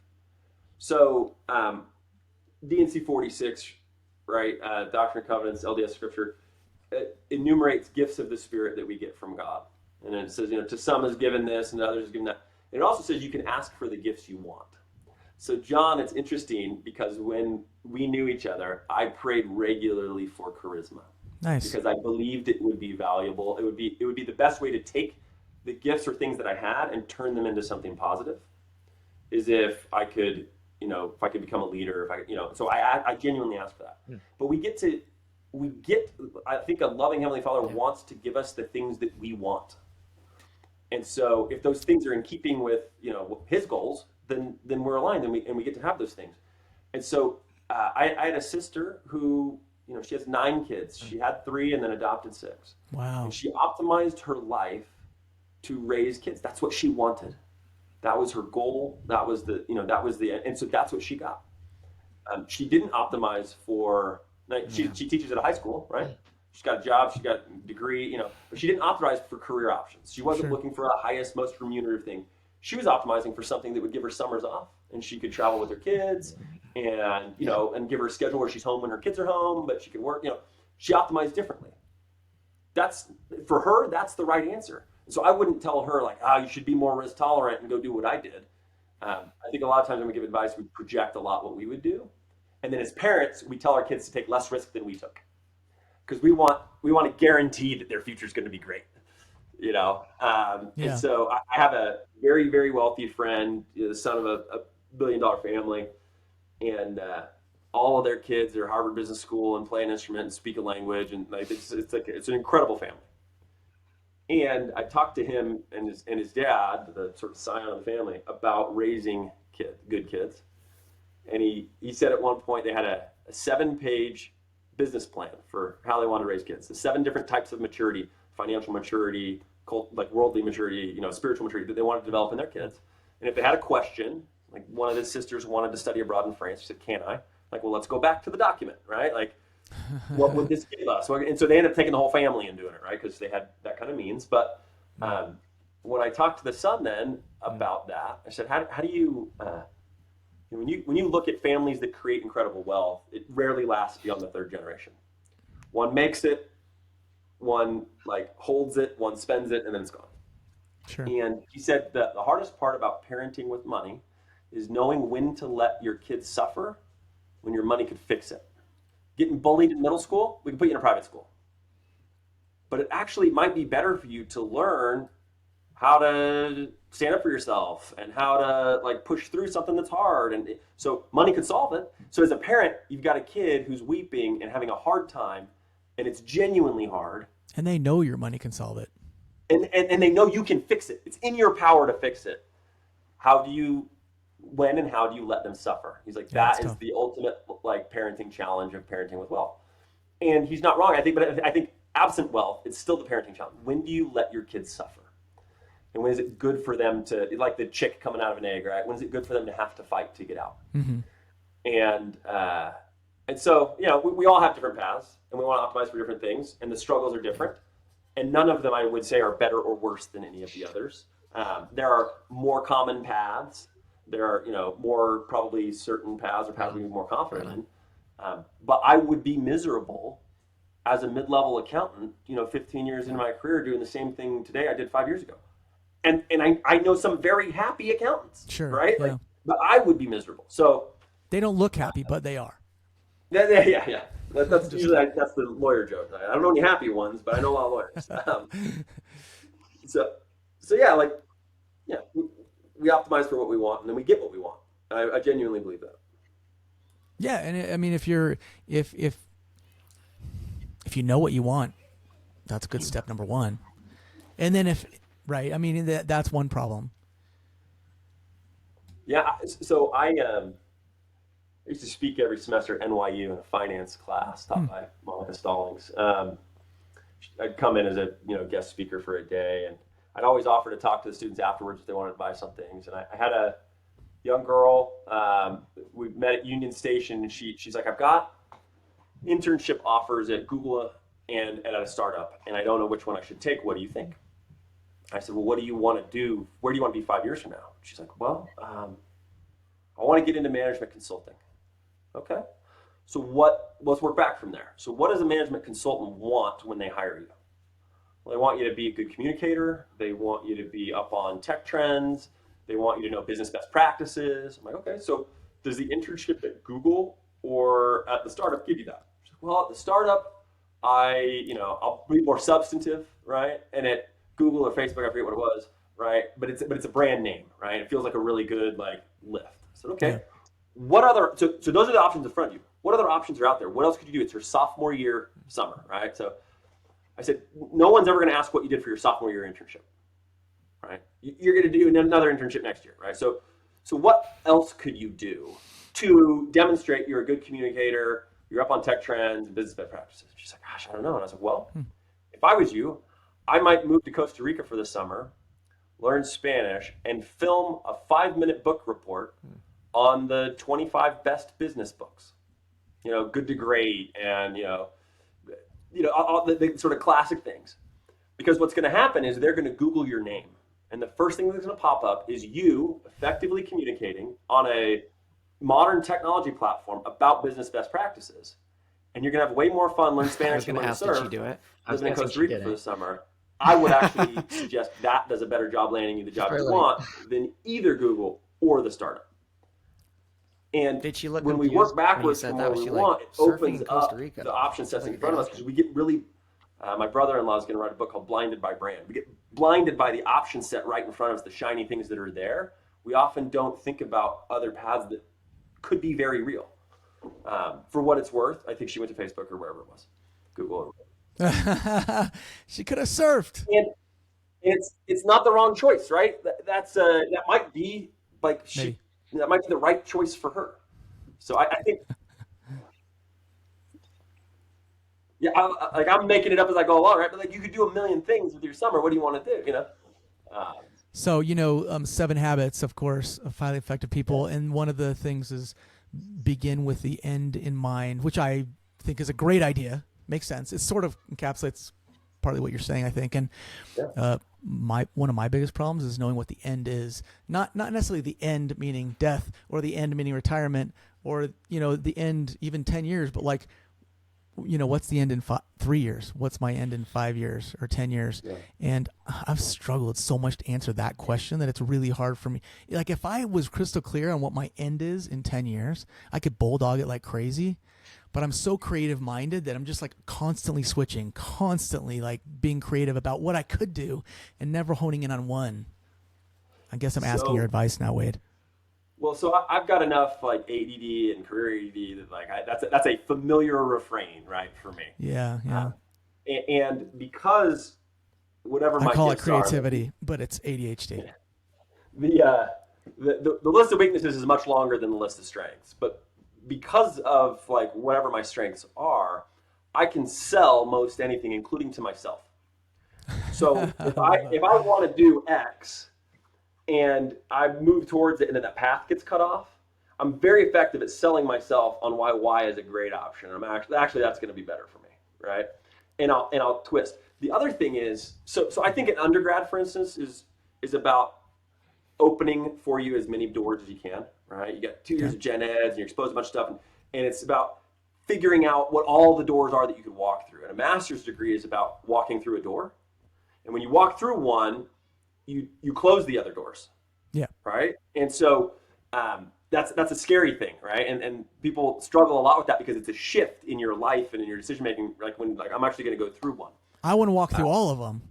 So DNC 46, right? Doctrine and Covenants, LDS Scripture, enumerates gifts of the Spirit that we get from God. And then it says, to some is given this and to others is given that. And it also says you can ask for the gifts you want. So John, it's interesting because when we knew each other, I prayed regularly for charisma. Nice. Because I believed it would be valuable. It would be the best way to take the gifts or things that I had and turn them into something positive. Is if I could, if I could become a leader, if I could, so I genuinely asked for that. But I think a loving Heavenly Father wants to give us the things that we want. And so if those things are in keeping with, his goals, then we're aligned and we get to have those things. And so I had a sister who, she has 9 kids. She had 3 and then adopted 6. Wow. And she optimized her life to raise kids. That's what she wanted. That was her goal. That was and so that's what she got. She didn't optimize for, she teaches at a high school, right? She's got a job, she got a degree, but she didn't optimize for career options. She wasn't looking for the highest, most remunerative thing. She was optimizing for something that would give her summers off and she could travel with her kids and, and give her a schedule where she's home when her kids are home, but she could work, she optimized differently. For her, that's the right answer. So I wouldn't tell her like, you should be more risk tolerant and go do what I did. I think a lot of times when we give advice, we project a lot what we would do. And then as parents, we tell our kids to take less risk than we took. Because we want to guarantee that their future is going to be great. And so I have a very, very wealthy friend, the son of a $1 billion family. And all of their kids are Harvard Business School and play an instrument and speak a language. And like it's an incredible family. And I talked to him and his dad, the sort of scion of the family, about raising good kids. And he said at one point they had a 7-page business plan for how they wanted to raise kids. The 7 different types of maturity: financial maturity, like worldly maturity, spiritual maturity that they wanted to develop in their kids. And if they had a question, like one of his sisters wanted to study abroad in France, she said, "Can I?" Like, well, let's go back to the document, right? Like, what would this give us? And so they ended up taking the whole family and doing it, right? Because they had that kind of means. But when I talked to the son then about that, I said, how do you, when you look at families that create incredible wealth, it rarely lasts beyond the 3rd generation. One makes it, one like holds it, one spends it, and then it's gone. Sure. And he said that the hardest part about parenting with money is knowing when to let your kids suffer when your money could fix it. Getting bullied in middle school, we can put you in a private school. But it actually might be better for you to learn how to stand up for yourself and how to like push through something that's hard. And so money could solve it. So as a parent, you've got a kid who's weeping and having a hard time, and it's genuinely hard. And they know your money can solve it. And they know you can fix it. It's in your power to fix it. When and how do you let them suffer? He's like, that is the ultimate like parenting challenge of parenting with wealth. And he's not wrong, I think, but I think absent wealth, it's still the parenting challenge. When do you let your kids suffer? And when is it good for them to, like the chick coming out of an egg, right? When is it good for them to have to fight to get out? Mm-hmm. And And so, we all have different paths and we want to optimize for different things, and the struggles are different. And none of them, I would say, are better or worse than any of the others. There are more common paths. There are, more probably certain paths or paths we be more confident in. But I would be miserable as a mid-level accountant, 15 years into my career doing the same thing today I did 5 years ago. And I know some very happy accountants, Sure, right? yeah. But I would be miserable. So They don't look happy, but they are. yeah. That's usually that's the lawyer joke. I don't know any happy ones, but I know a lot of lawyers. So yeah, we optimize for what we want, and then we get what we want. I genuinely believe that. Yeah, and I mean, if you know what you want, that's good step number one. And then I mean, that's one problem. Yeah, so I used to speak every semester at NYU in a finance class taught by Monica Stallings. I'd come in as a guest speaker for a day, and I'd always offer to talk to the students afterwards if they wanted to buy some things. And I had a young girl. We met at Union Station, and she's like, I've got internship offers at Google and at a startup, and I don't know which one I should take. What do you think? I said, well, what do you want to do? Where do you want to be 5 years from now? She's like, well, I want to get into management consulting. Okay. So let's work back from there. So what does a management consultant want when they hire you? Well, they want you to be a good communicator. They want you to be up on tech trends. They want you to know business best practices. I'm like, okay, so does the internship at Google or at the startup give you that? She's like, well, at the startup, I'll be more substantive, right? And at Google or Facebook, I forget what it was, right? But it's a brand name, right? It feels like a really good lift. I said, okay. Yeah. What other, so those are the options in front of you. What other options are out there? What else could you do? It's your sophomore year summer, right? So I said, no one's ever going to ask what you did for your sophomore year internship, right? You're going to do another internship next year, right? So what else could you do to demonstrate you're a good communicator, you're up on tech trends and business best practices? She's like, gosh, I don't know. And I was like, well, if I was you, I might move to Costa Rica for the summer, learn Spanish, and film a 5-minute book report on the 25 best business books, good to great, and all the sort of classic things. Because what's going to happen is they're going to Google your name, and the first thing that's going to pop up is you effectively communicating on a modern technology platform about business best practices, and you're going to have way more fun, learn Spanish, and learn to surf. Living in Costa Rica for the summer. I would actually suggest that does a better job landing you the job you want than either Google or the startup. And when we work backwards from what we want, it opens up the option sets in front of us, because we get really, my brother-in-law is going to write a book called Blinded by Brand. We get blinded by the option set right in front of us, the shiny things that are there. We often don't think about other paths that could be very real. For what it's worth, I think she went to Facebook or wherever it was, Google. She could have surfed. And it's not the wrong choice, right? That might be that might be the right choice for her. So I think, yeah, I'm making it up as I go along, right? But you could do a million things with your summer. What do you want to do? So 7 Habits, of course, of highly effective people, and one of the things is begin with the end in mind, which I think is a great idea. Makes sense. It sort of encapsulates partly what you're saying, I think. And one of my biggest problems is knowing what the end is. Not necessarily the end meaning death, or the end meaning retirement, or the end even 10 years, but what's the end in 3 years? What's my end in 5 years or 10 years? Yeah. And I've struggled so much to answer that question that it's really hard for me. If I was crystal clear on what my end is in 10 years, I could bulldog it like crazy. But I'm so creative minded that I'm just constantly switching, constantly being creative about what I could do and never honing in on one. I guess I'm asking your advice now, Wade. Well, so I've got enough ADD and career ADD that that's a familiar refrain, right, for me. Yeah. And because whatever my I call it creativity, but it's ADHD. The list of weaknesses is much longer than the list of strengths, but because of whatever my strengths are, I can sell most anything, including to myself. So if I want to do X and I move towards it and then that path gets cut off, I'm very effective at selling myself on why Y is a great option. I'm actually that's going to be better for me, right? And I'll twist. The other thing is, so I think an undergrad, for instance, is about opening for you as many doors as you can, right? You got 2 years of gen eds and you're exposed to a bunch of stuff, and it's about figuring out what all the doors are that you could walk through. And a master's degree is about walking through a door. And when you walk through one, you close the other doors. Yeah. Right. And so that's a scary thing, right? And people struggle a lot with that because it's a shift in your life and in your decision making. Like when I'm actually going to go through one. I want to walk through all of them.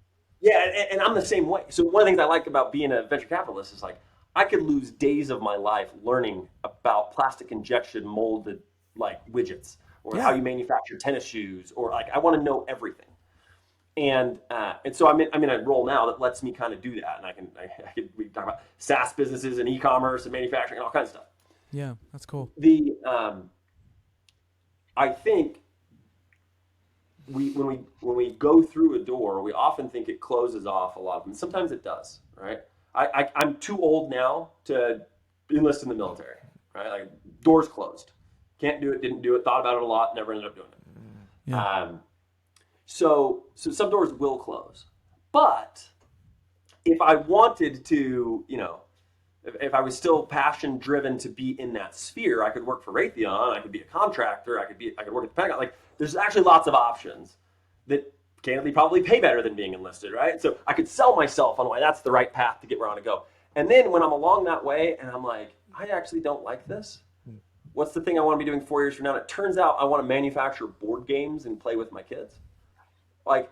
Yeah, and I'm the same way. So one of the things I like about being a venture capitalist is like I could lose days of my life learning about plastic injection molded like widgets or how you manufacture tennis shoes, or like I want to know everything. And so I'm in a role now that lets me kind of do that, and we can talk about SaaS businesses and e-commerce and manufacturing and all kinds of stuff. Yeah, that's cool. I think when we go through a door, we often think it closes off a lot of them. Sometimes it does, right? I'm too old now to enlist in the military, right? Like doors closed, can't do it, didn't do it, thought about it a lot, never ended up doing it. Yeah. So some doors will close, but if I wanted to, if I was still passion driven to be in that sphere, I could work for Raytheon, I could be a contractor, I could work at the Pentagon. Like there's actually lots of options that candidly probably pay better than being enlisted, right? So I could sell myself on why that's the right path to get where I want to go. And then when I'm along that way and I'm like, I actually don't like this. What's the thing I want to be doing 4 years from now? And it turns out I want to manufacture board games and play with my kids. Like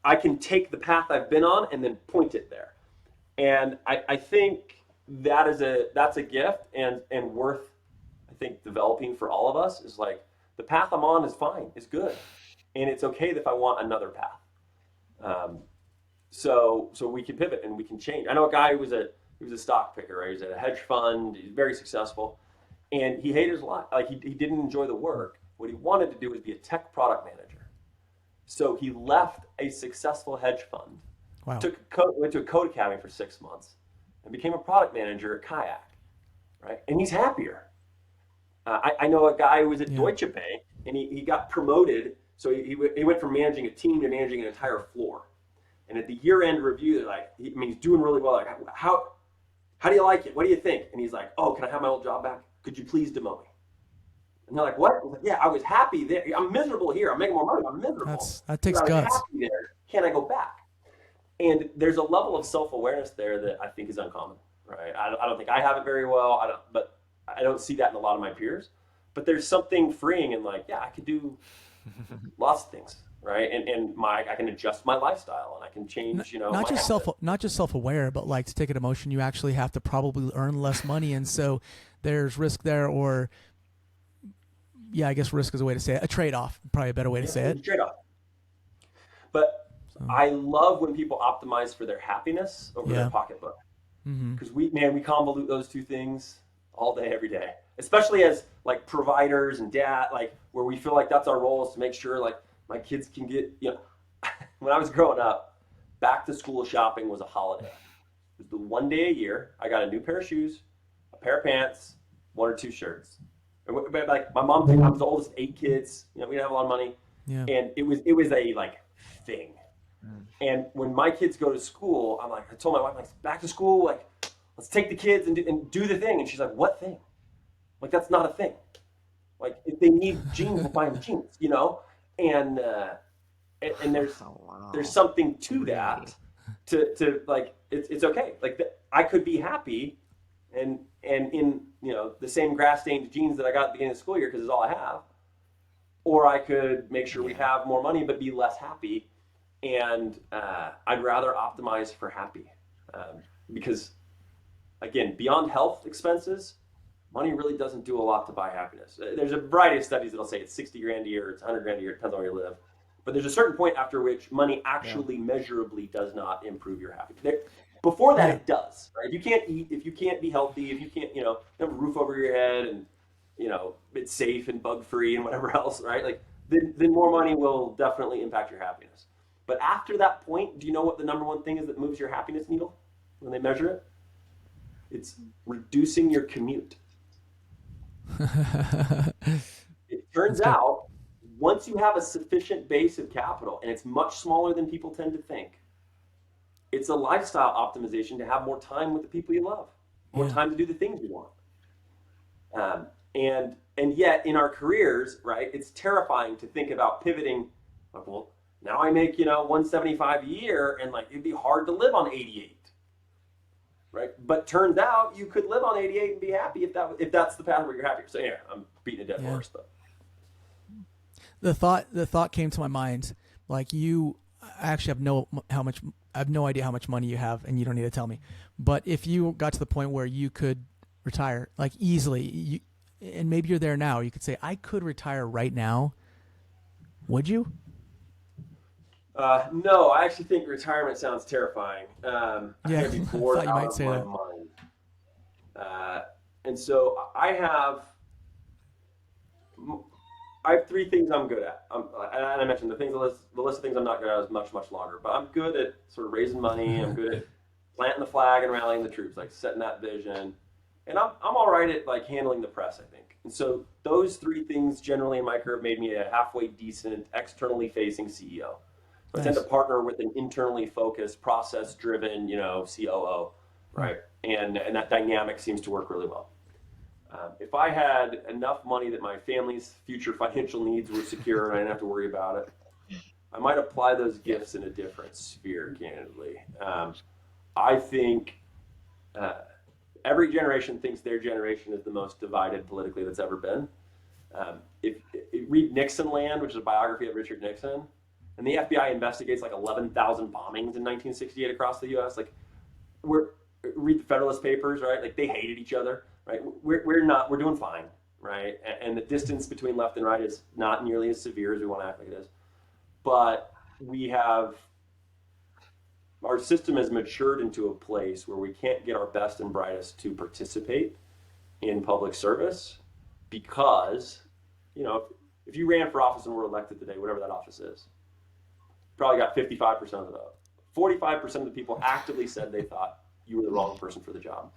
I can take the path I've been on and then point it there. And I think that's a gift and worth, I think, developing for all of us. Is like the path I'm on is fine, it's good. And it's okay if I want another path. So we can pivot and we can change. I know a guy who was a stock picker, right? He was at a hedge fund, he's very successful. And he hated his life. Like he didn't enjoy the work. What he wanted to do was be a tech product manager. So he left a successful hedge fund, went to a code academy for 6 months, and became a product manager at Kayak, right? And he's happier. I know a guy who was at Deutsche Bank, and he got promoted. So he went from managing a team to managing an entire floor. And at the year-end review, they're like, he's doing really well. Like, how do you like it? What do you think? And he's like, oh, can I have my old job back? Could you please demote me? And they're like, what? Like, yeah, I was happy there. I'm miserable here. I'm making more money. I'm miserable. That takes guts. Happy there. Can I go back? And there's a level of self-awareness there that I think is uncommon, right? I don't think I have it very well. But I don't see that in a lot of my peers. But there's something freeing in like, yeah, I could do lots of things, right? And I can adjust my lifestyle and I can change, not just self-aware, but like to take an emotion, you actually have to probably earn less money, and so there's risk there, or I guess risk is a way to say it. A trade-off, probably a better way to say it. Trade-off. But I love when people optimize for their happiness over their pocketbook, because we convolute those two things all day, every day, especially as like providers and dad, like where we feel like that's our role is to make sure like my kids can get, when I was growing up, back to school shopping was a holiday. It was the one day a year. I got a new pair of shoes, a pair of pants, 1 or 2 shirts. And like my mom, I was the oldest of 8 kids. We didn't have a lot of money, and it was a like thing. And when my kids go to school, I'm like, I told my wife, like, back to school, like, let's take the kids and do the thing. And she's like, what thing? Like, that's not a thing. Like, if they need jeans, we'll buy them jeans, And there's something to that. To like, it's okay. Like, I could be happy, and in the same grass stained jeans that I got at the beginning of the school year because it's all I have, or I could make sure we have more money but be less happy. And I'd rather optimize for happy, because again, beyond health expenses, money really doesn't do a lot to buy happiness. There's a variety of studies that'll say it's 60 grand a year, it's 100 grand a year, it depends on where you live. But there's a certain point after which money actually measurably does not improve your happiness. Before that, it does. Right? If you can't eat, if you can't be healthy, if you can't, have a roof over your head, and it's safe and bug free and whatever else, right? Like then more money will definitely impact your happiness. But after that point, do you know what the number one thing is that moves your happiness needle when they measure it? It's reducing your commute. It turns out once you have a sufficient base of capital, and it's much smaller than people tend to think, it's a lifestyle optimization to have more time with the people you love, more time to do the things you want. And yet in our careers, right, it's terrifying to think about pivoting. Like, well, now I make 175 a year, and like it'd be hard to live on 88, right? But turns out you could live on 88 and be happy if that's the path where you're happy. So yeah, I'm beating a dead horse, but the thought came to my mind, like I actually I have no idea how much money you have, and you don't need to tell me. But if you got to the point where you could retire, like easily, and maybe you're there now, you could say, I could retire right now. Would you? No, I actually think retirement sounds terrifying. I'm gonna be bored I thought you out might of say my that. mind. And so I have three things I'm good at. And I mentioned the list of things I'm not good at is much, much longer. But I'm good at sort of raising money. I'm good at planting the flag and rallying the troops, like setting that vision. And I'm all right at like handling the press, I think. And so those three things generally in my career have made me a halfway decent, externally facing CEO. So I tend to partner with an internally focused, process-driven, COO, right? And that dynamic seems to work really well. If I had enough money that my family's future financial needs were secure and I didn't have to worry about it, I might apply those gifts in a different sphere, candidly. I think every generation thinks their generation is the most divided politically that's ever been. If read Nixon Land, which is a biography of Richard Nixon, and the FBI investigates like 11,000 bombings in 1968 across the U.S. Like, read the Federalist Papers, right? Like they hated each other, right? We're doing fine, right? And the distance between left and right is not nearly as severe as we want to act like it is. But our system has matured into a place where we can't get our best and brightest to participate in public service because, if you ran for office and were elected today, whatever that office is, probably got 55% of the vote. 45% of the people actively said they thought you were the wrong person for the job.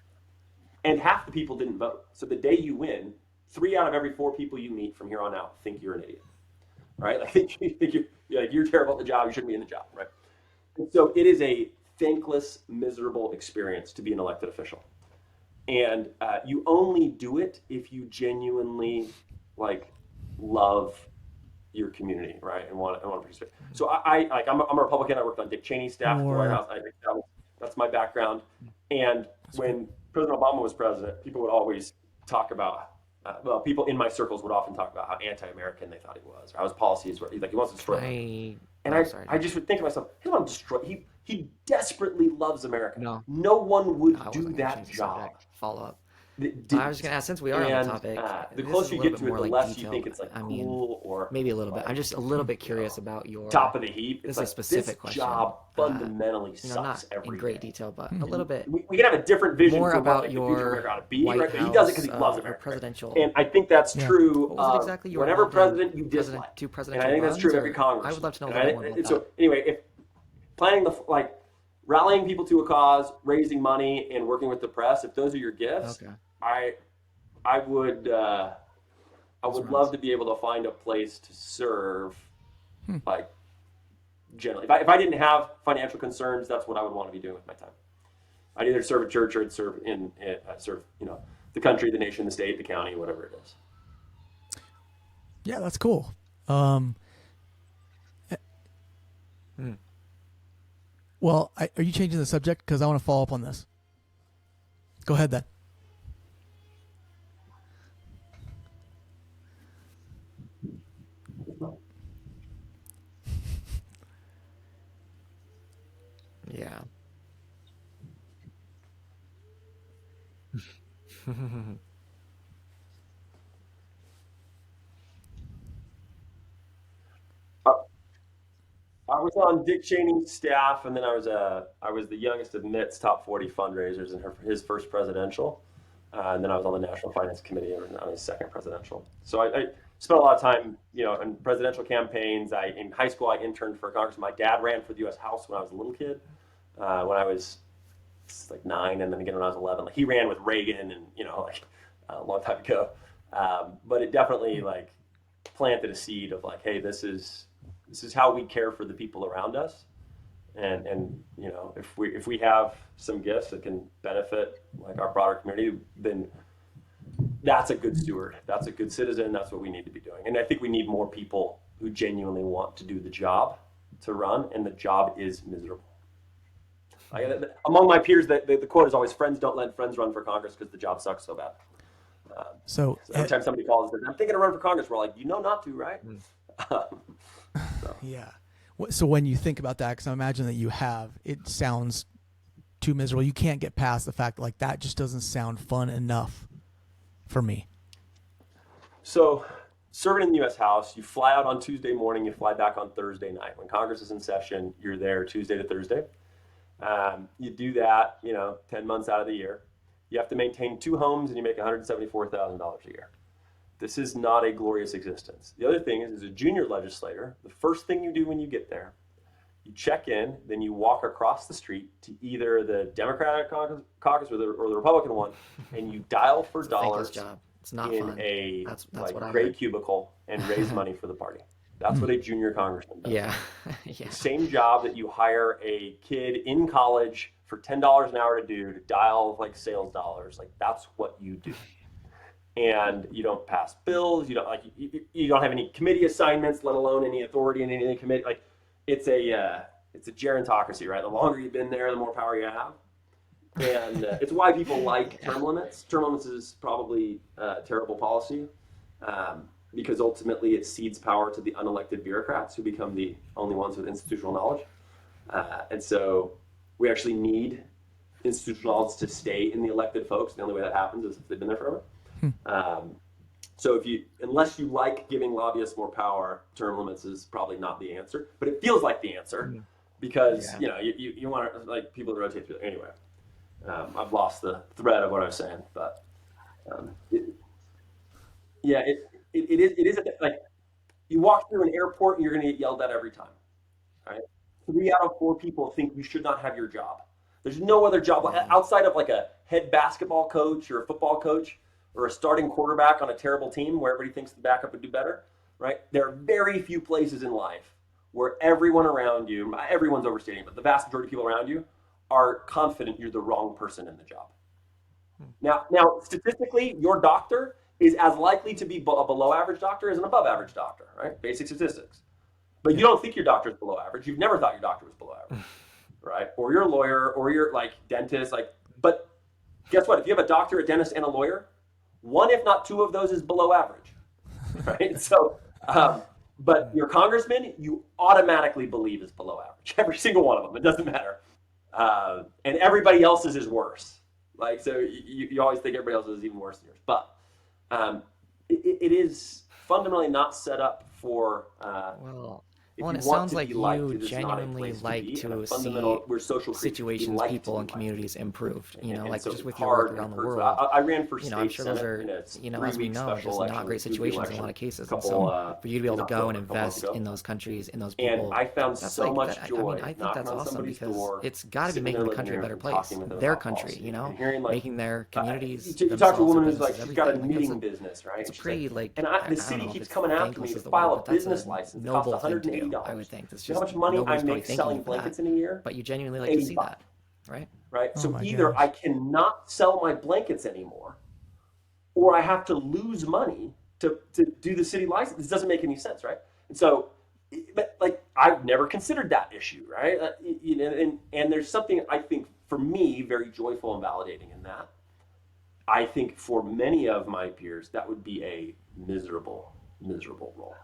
And half the people didn't vote. So the day you win, 3 out of every 4 people you meet from here on out think you're an idiot, right? Like think you're terrible at the job, you shouldn't be in the job, right? And so it is a thankless, miserable experience to be an elected official. And you only do it if you genuinely love your community, right, and want to participate. So I'm a Republican. I worked on Dick Cheney's staff at the White House. I think that's my background. And when President Obama was president, people would always talk about, people in my circles would often talk about how anti-American they thought he was, or how his policies were. He wants to destroy. I just would think to myself, he doesn't want to destroy. He desperately loves America. No one would do that job. Follow up. I was going to ask, since we are on the topic, the closer you get to it, the less you think it's cool or maybe a little bit. I'm just a little bit curious about your top of the heap. This is a specific question. This job fundamentally sucks not every in great day. detail, but a little bit. We can have a different vision more for about what your the future of America ought to be, White right? But House, he does it because he loves America. Presidential. And I think that's true. What was it exactly you were whenever involved president in? you dislike. Two And presidential I think that's true of every runs, Congress. I would love to know a little more about So that. anyway, if planning rallying people to a cause, raising money, and working with the press, if those are your gifts, Okay. I would love to be able to find a place to serve, generally. If I didn't have financial concerns, that's what I would want to be doing with my time. I'd either serve a church or I'd serve the country, the nation, the state, the county, whatever it is. Yeah, that's cool. Well, are you changing the subject? Because I want to follow up on this. Go ahead then. Yeah. I was on Dick Cheney's staff, and then I was the youngest of Mitt's top 40 fundraisers in his first presidential, and then I was on the National Finance Committee on his second presidential. So I spent a lot of time, in presidential campaigns. In high school, I interned for Congress. My dad ran for the U.S. House when I was a little kid, when I was 9, and then again when I was 11. He ran with Reagan, and a long time ago. But it definitely like planted a seed of like, hey, this is how we care for the people around us. And you know, if we have some gifts that can benefit like our broader community, then that's a good steward. That's a good citizen. That's what we need to be doing. And I think we need more people who genuinely want to do the job to run, and the job is miserable. Among my peers, the quote is always, "Friends don't let friends run for Congress because the job sucks so bad." So Every time somebody calls and says, "I'm thinking of running for Congress," we're like, "You know not to, right?" yeah. So when you think about that, because I imagine that you have, it sounds too miserable. You can't get past the fact like that just doesn't sound fun enough for me. So, serving in the U.S. House, you fly out on Tuesday morning, you fly back on Thursday night. When Congress is in session, you're there Tuesday to Thursday. You do that, 10 months out of the year. You have to maintain 2 homes and you make $174,000 a year. This is not a glorious existence. The other thing is, as a junior legislator, the first thing you do when you get there, you check in, then you walk across the street to either the Democratic caucus or the Republican one, and you dial for dollars job. It's not in fun. a That's gray cubicle and raise money for the party. That's what a junior congressman does. Yeah. Yeah. The same job that you hire a kid in college for $10 an hour to do, to dial like sales dollars, like that's what you do. And you don't pass bills. You don't have any committee assignments, let alone any authority in any committee. Like it's a gerontocracy, right? The longer you've been there, the more power you have. And it's why people like term limits. Term limits is probably terrible policy because ultimately it cedes power to the unelected bureaucrats who become the only ones with institutional knowledge. And so we actually need institutional knowledge to stay in the elected folks. The only way that happens is if they've been there forever. So unless you like giving lobbyists more power, term limits is probably not the answer. But it feels like the answer because you want like people to rotate through it. Anyway, I've lost the thread of what I was saying, but it is like you walk through an airport and you're going to get yelled at every time. Right? 3 out of 4 people think you should not have your job. There's no other job outside of like a head basketball coach or a football coach or a starting quarterback on a terrible team where everybody thinks the backup would do better, right? There are very few places in life where everyone around you, everyone's overstating, but the vast majority of people around you are confident you're the wrong person in the job. Now, statistically, your doctor is as likely to be a below average doctor as an above average doctor, right? Basic statistics. But you don't think your doctor is below average. You've never thought your doctor was below average, right? Or your lawyer, or your like dentist, but guess what? If you have a doctor, a dentist, and a lawyer, 1 if not 2 of those is below average, right? So, but your congressman, you automatically believe is below average. Every single one of them, it doesn't matter. And everybody else's is worse. Like, so you always think everybody else's is even worse than yours. But it is fundamentally not set up for Well, and it sounds like you genuinely like to see situations, people, and communities improved. Like just with your work around the world. I ran for state I'm sure those are, as we know, just not great situations in a lot of cases. And so for you to be able to go and invest in those countries, in those people, and I found so much joy. I think that's awesome because it's got to be making the country a better place. Their country, making their communities. You talk to a woman who's like, she's got a knitting business, right? It's a pretty like. And the city keeps coming after me to file a business license. It costs $180. I would think that's just how much money I make selling blankets in a year? But you genuinely like to see that, right? Right. So either I cannot sell my blankets anymore, or I have to lose money to do the city license. This doesn't make any sense, right? And so, but like I've never considered that issue, right? And there's something I think for me very joyful and validating in that. I think for many of my peers that would be a miserable role,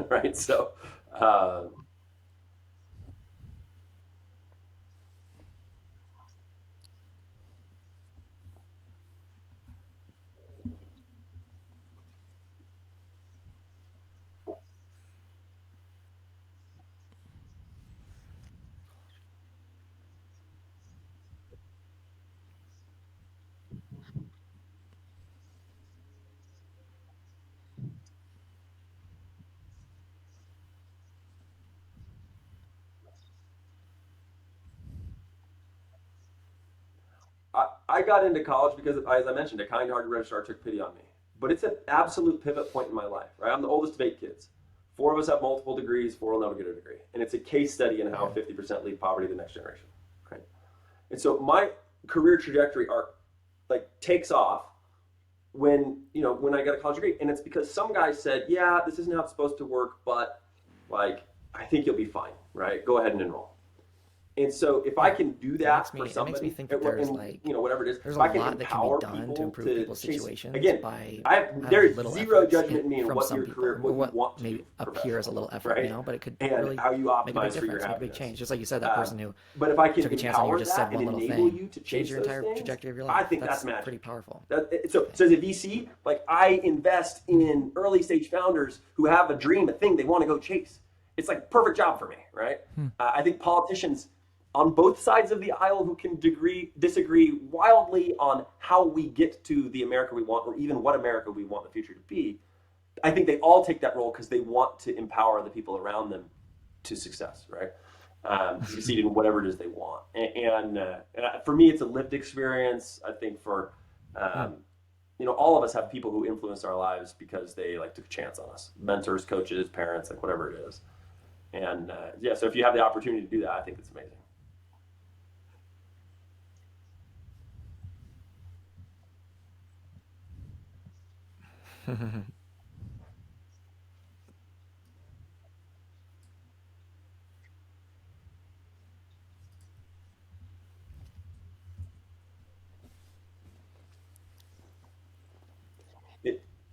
right? So. I got into college because, as I mentioned, a kind-hearted registrar took pity on me. but it's an absolute pivot point in my life, right? I'm the oldest of 8 kids. 4 of us have multiple degrees, 4 will never get a degree. And it's a case study in how 50% leave poverty to the next generation, right? And so my career trajectory takes off when I got a college degree. And it's because some guy said, yeah, this isn't how it's supposed to work, but I think you'll be fine, right? Go ahead and enroll. And so if I can do that for somebody, it makes me think that there's whatever it is, there's if a I can lot that can empower be done people to improve people's situations again, by there is little zero efforts judgment in me in from what some your people, career, what what you want to maybe do appears as a little effort, right? but it could and really how you make a big optimize for your difference, make a big happiness. change. Just like you said, that person who But if I can took a chance on you, empower just that said one and little enable thing, you to change your entire things, trajectory of your life. I think that's magic. Pretty powerful. So as a VC, I invest in early stage founders who have a dream, a thing they want to go chase. It's like a perfect job for me, right? I think politicians on both sides of the aisle who can disagree wildly on how we get to the America we want, or even what America we want the future to be, I think they all take that role because they want to empower the people around them to success, right? To succeed in whatever it is they want. And for me, it's a lived experience. I think for, all of us have people who influence our lives because they took a chance on us. Mentors, coaches, parents, whatever it is. And so if you have the opportunity to do that, I think it's amazing.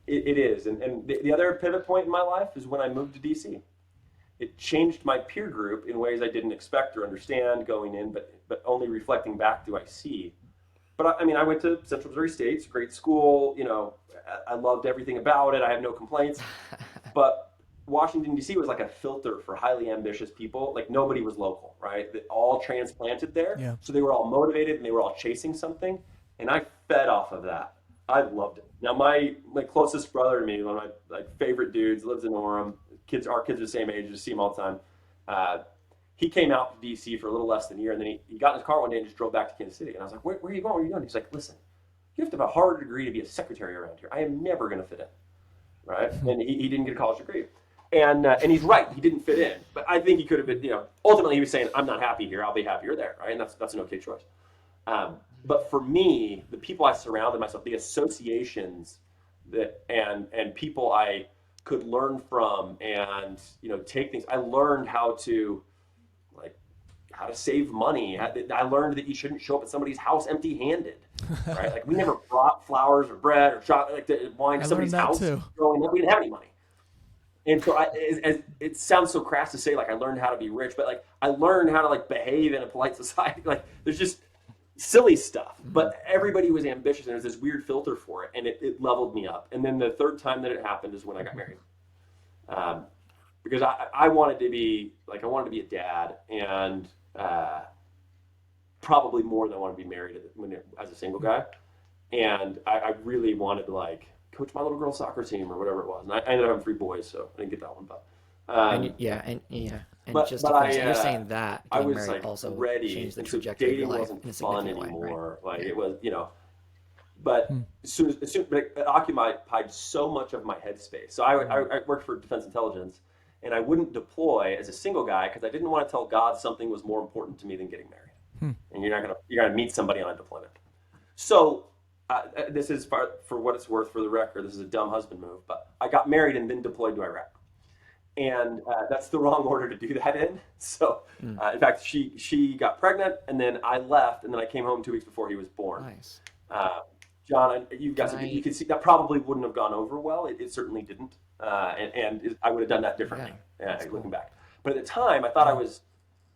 It is. And the other pivot point in my life is when I moved to DC. It changed my peer group in ways I didn't expect or understand going in, but only reflecting back do I see. But I went to Central Missouri State, it's a great school. I loved everything about it. I have no complaints. But Washington, D.C. was like a filter for highly ambitious people. Nobody was local, right? They all transplanted there. Yeah. So they were all motivated and they were all chasing something. And I fed off of that. I loved it. Now, my closest brother to me, one of my favorite dudes, lives in Orem. Our kids are the same age, just see him all the time. He came out to DC for a little less than a year, and then he got in his car one day and just drove back to Kansas City. And I was like, where are you going? Where are you going? He's like, listen, you have to have a Harvard degree to be a secretary around here. I am never going to fit in, right? And he didn't get a college degree. And he's right, he didn't fit in. But I think he could have been, ultimately he was saying, I'm not happy here, I'll be happier there, right? And that's an okay choice. But for me, the people I surrounded myself, the associations and people I could learn from and take things. I learned how to save money. I learned that you shouldn't show up at somebody's house empty-handed, right? We never brought flowers or bread or chocolate wine to somebody's house. Growing up, we didn't have any money. And so it sounds so crass to say I learned how to be rich, but I learned how to behave in a polite society. There's just silly stuff, but everybody was ambitious and there's this weird filter for it, and it leveled me up. And then the third time that it happened is when I got married, because I wanted to be a dad, and probably more than I wanted to be married as a single guy, and I really wanted to coach my little girl soccer team or whatever it was, and I ended up having 3 boys, so I didn't get that one, but you're saying that I was married also ready. changed the and trajectory so dating of your life wasn't in a fun significant anymore. way, right? It was, but but it occupied so much of my headspace. So I worked for Defense Intelligence, and I wouldn't deploy as a single guy because I didn't want to tell God something was more important to me than getting married. And you're gonna meet somebody on a deployment. So this is for what it's worth. For the record, this is a dumb husband move, but I got married and then deployed to Iraq. And that's the wrong order to do that in. So, in fact, she got pregnant, and then I left, and then I came home 2 weeks before he was born. Nice. John, you can see that probably wouldn't have gone over well. It certainly didn't, and I would have done that differently. Looking back. But at the time, I thought I was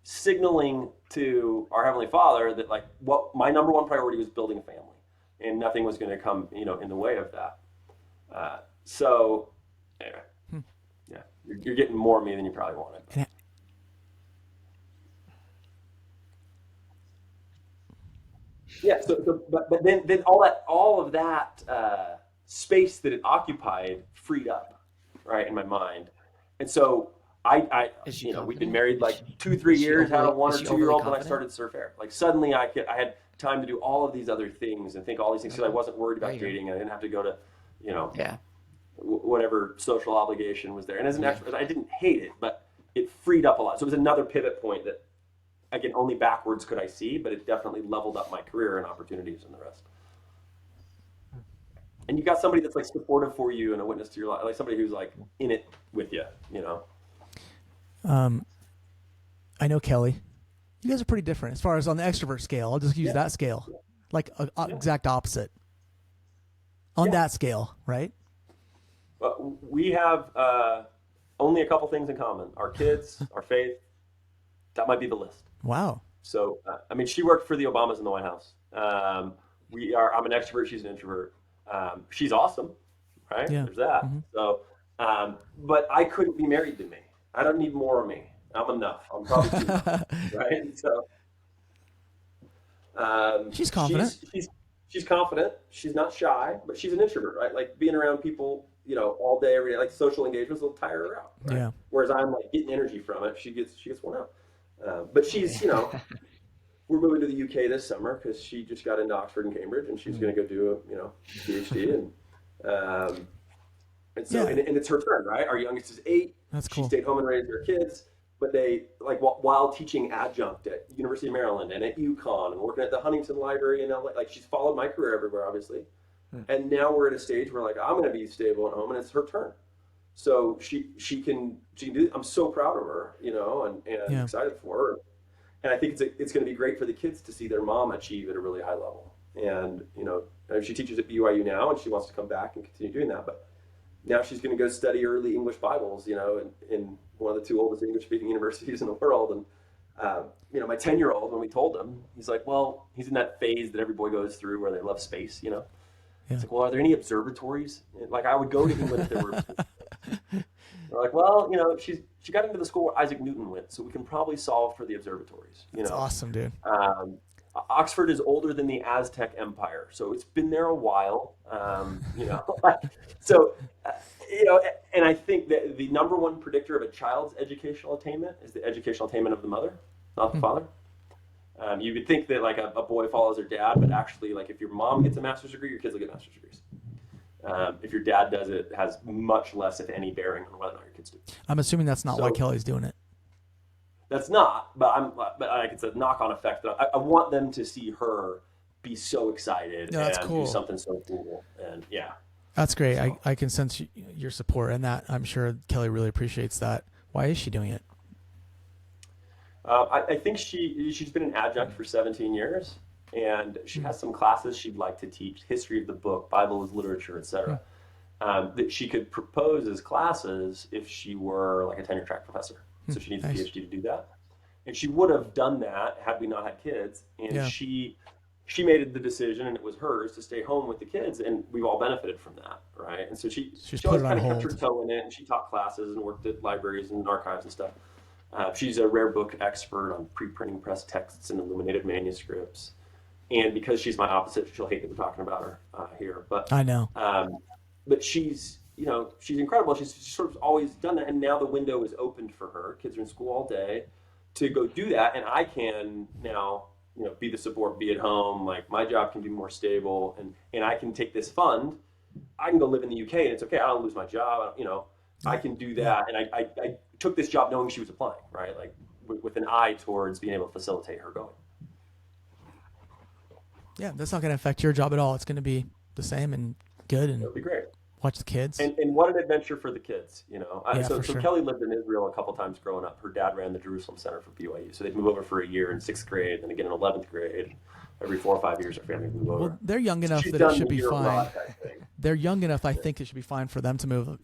signaling to our Heavenly Father that what my number one priority was building a family, and nothing was going to come in the way of that. So anyway. Yeah, you're getting more of me than you probably wanted. Yeah. But then all of that space that it occupied freed up, right, in my mind, and so we'd been married 2-3 years, had a 1 or 2 year old when I started Surf Air. Suddenly I had time to do all of these other things and think all these things because I wasn't worried about dating. I didn't have to go to Yeah. whatever social obligation was there. And as an extrovert, I didn't hate it, but it freed up a lot. So it was another pivot point that, again, only backwards could I see, but it definitely leveled up my career and opportunities and the rest. And you got somebody that's like supportive for you and a witness to your life, like somebody who's like in it with you, I know Kelly. You guys are pretty different as far as on the extrovert scale. I'll just use that scale, like exact opposite on that scale, right? We have only a couple things in common: our kids, our faith. That might be the list. Wow. So, she worked for the Obamas in the White House. I'm an extrovert. She's an introvert. She's awesome, right? Yeah. There's that. Mm-hmm. So, but I couldn't be married to me. I don't need more of me. I'm enough. I'm probably too enough, right? So, she's confident. She's confident. She's not shy, but she's an introvert, right? Like being around people, all day, every day, like social engagements will tire her out. Right? Yeah. Whereas I'm like getting energy from it. She gets worn out. But she's, we're moving to the UK this summer because she just got into Oxford and Cambridge, and she's going to go do a PhD, and so and it's her turn, right? Our youngest is 8. That's cool. She stayed home and raised her kids, but they like while teaching adjunct at University of Maryland and at UConn and working at the Huntington Library in LA. Like she's followed my career everywhere, obviously, and now we're at a stage where like I'm going to be stable at home, and it's her turn. So she can do. I'm so proud of her, and excited for her. And I think it's going to be great for the kids to see their mom achieve at a really high level. And, she teaches at BYU now, and she wants to come back and continue doing that. But now she's going to go study early English Bibles, in one of the 2 oldest English-speaking universities in the world. And, my 10-year-old, when we told him, he's like, well, he's in that phase that every boy goes through where they love space, It's like, well, are there any observatories? Like, I would go to England if there were. They're like, well, she got into the school where Isaac Newton went, so we can probably solve for the observatories. That's awesome, dude. Oxford is older than the Aztec Empire, so it's been there a while. So, and I think that the number one predictor of a child's educational attainment is the educational attainment of the mother, not the father. You would think that like a boy follows their dad, but actually, like if your mom gets a master's degree, your kids will get master's degrees. If your dad does it, has much less, if any, bearing on whether or not your kids do. I'm assuming that's not why Kelly's doing it. That's not, but like it's a knock-on effect. That I want them to see her be so excited and do something so cool. And that's great. So. I can sense your support, and that I'm sure Kelly really appreciates that. Why is she doing it? I think she's been an adjunct for 17 years. And she has some classes she'd like to teach, history of the book, Bible as literature, etc. That she could propose as classes if she were like a tenure track professor. So she needs a PhD to do that. And she would have done that had we not had kids. And she made the decision, and it was hers, to stay home with the kids, and we've all benefited from that, right? And so she always kind of kept her toe in it, and she taught classes and worked at libraries and archives and stuff. She's a rare book expert on pre-printing press texts and illuminated manuscripts. And because she's my opposite, she'll hate that we're talking about her here. But I know. But she's incredible. She's sort of always done that, and now the window is opened for her. Kids are in school all day to go do that, and I can now, be the support, be at home. Like my job can be more stable, and I can take this fund. I can go live in the UK, and it's okay. I don't lose my job. I can do that, and I took this job knowing she was applying, right? Like with an eye towards being able to facilitate her going. Yeah, that's not going to affect your job at all. It's going to be the same and good, and it'll be great. Watch the kids. And what an adventure for the kids, So sure. Kelly lived in Israel a couple times growing up. Her dad ran the Jerusalem Center for BYU, so they'd move over for a year in 6th grade, and again in 11th grade. Every 4 or 5 years, our family would move over. Well, they're young enough that it should be fine. They're young enough, I think it should be fine for them to move.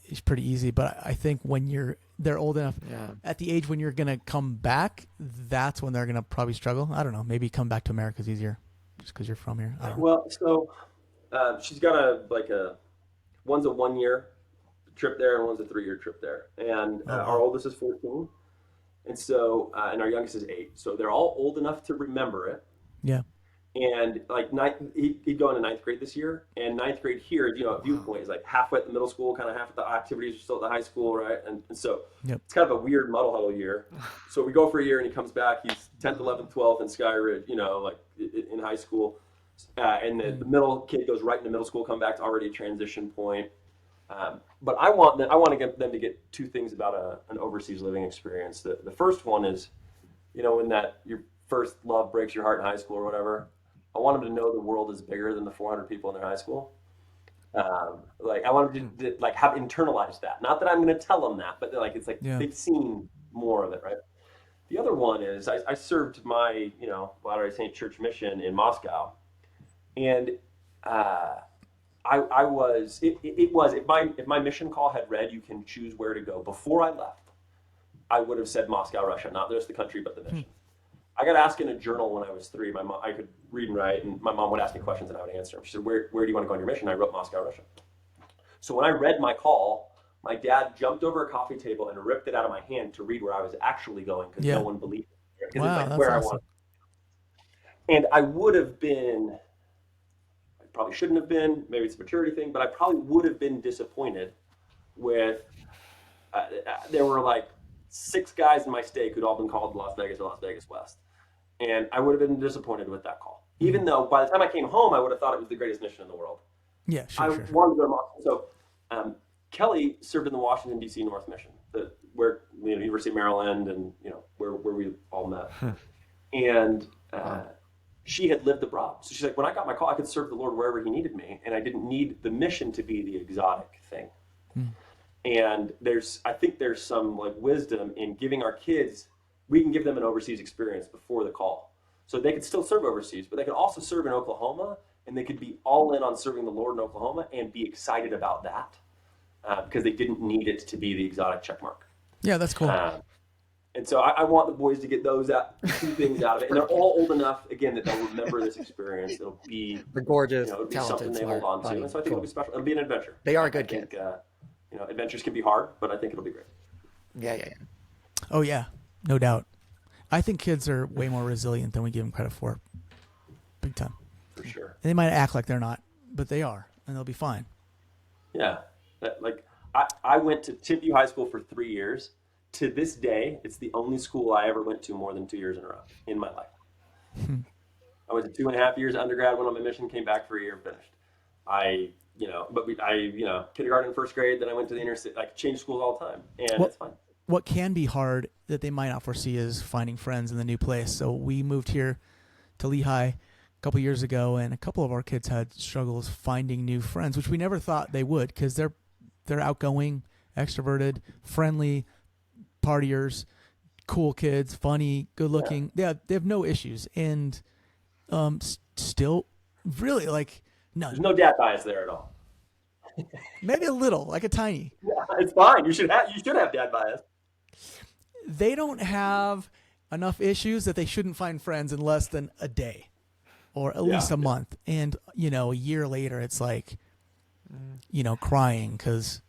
It's pretty easy, but I think when they're old enough, at the age when you're going to come back, that's when they're going to probably struggle. I don't know. Maybe come back to America is easier. Just because you're from here. Well, so she's got one's a 1-year trip there and one's a 3-year trip there. And our oldest is 14. And so, and our youngest is 8. So they're all old enough to remember it. Yeah. And like he'd go into 9th grade this year, and 9th grade here, at Viewpoint is like halfway at the middle school, kind of half at the activities are still at the high school, right? And so it's kind of a weird muddle huddle year. So we go for a year, and he comes back. He's 10th, 11th, 12th in Sky Ridge, like in high school. And the middle kid goes right into middle school, come back to already a transition point. But I want to get them to get two things about an overseas living experience. The first one is, when that your first love breaks your heart in high school or whatever, I want them to know the world is bigger than the 400 people in their high school. I want them to have internalized that. Not that I'm going to tell them that, but it's they've seen more of it, right? The other one is I served my Latter-day Saint Church mission in Moscow, and I was if my mission call had read you can choose where to go before I left, I would have said Moscow, Russia, not just the country but the mission. I got asked in a journal when I was 3. My mom, I could read and write, and my mom would ask me questions and I would answer them. She said, "Where do you want to go on your mission?" I wrote Moscow, Russia. So when I read my call, my dad jumped over a coffee table and ripped it out of my hand to read where I was actually going because no one believed it. Wow, that's where awesome. I wanted. And I would have been, I probably shouldn't have been, maybe it's a maturity thing, but I probably would have been disappointed with, there were 6 guys in my stake who'd all been called Las Vegas or Las Vegas West. And I would have been disappointed with that call. Even though by the time I came home, I would have thought it was the greatest mission in the world. Yeah, sure. I wanted to go to Moscow. So Kelly served in the Washington, D.C. North Mission, where University of Maryland and where we all met. And she had lived abroad. So she's like, when I got my call, I could serve the Lord wherever he needed me. And I didn't need the mission to be the exotic thing. And I think there's some wisdom in giving our kids, we can give them an overseas experience before the call. So they could still serve overseas, but they could also serve in Oklahoma, and they could be all in on serving the Lord in Oklahoma and be excited about that because they didn't need it to be the exotic check mark. Yeah, that's cool. And so I want the boys to get those two things out of it. And they're all old enough, again, that they'll remember this experience. It'll be the gorgeous, it'll be talented, something they hold on to. And so I think it'll be special. It'll be an adventure. They are good kids. Adventures can be hard, but I think it'll be great. Yeah. Oh, yeah. No doubt. I think kids are way more resilient than we give them credit for. Big time. For sure. They might act like they're not, but they are, and they'll be fine. Yeah. I went to Timpview High School for 3 years. To this day, it's the only school I ever went to more than 2 years in a row in my life. I went to 2.5 years undergrad, went on my mission, came back for a year, finished. Kindergarten and first grade, then I went to the inner city, changed schools all the time, and it's fine. What can be hard that they might not foresee is finding friends in the new place. So we moved here to Lehigh a couple years ago, and a couple of our kids had struggles finding new friends, which we never thought they would because they're outgoing, extroverted, friendly, partiers, cool kids, funny, good looking. Yeah, they have no issues, and still really none. There's no dad bias there at all. Maybe a little, a tiny. Yeah, it's fine. You should have dad bias. They don't have enough issues that they shouldn't find friends in less than a day or at least a month. And, a year later, it's crying because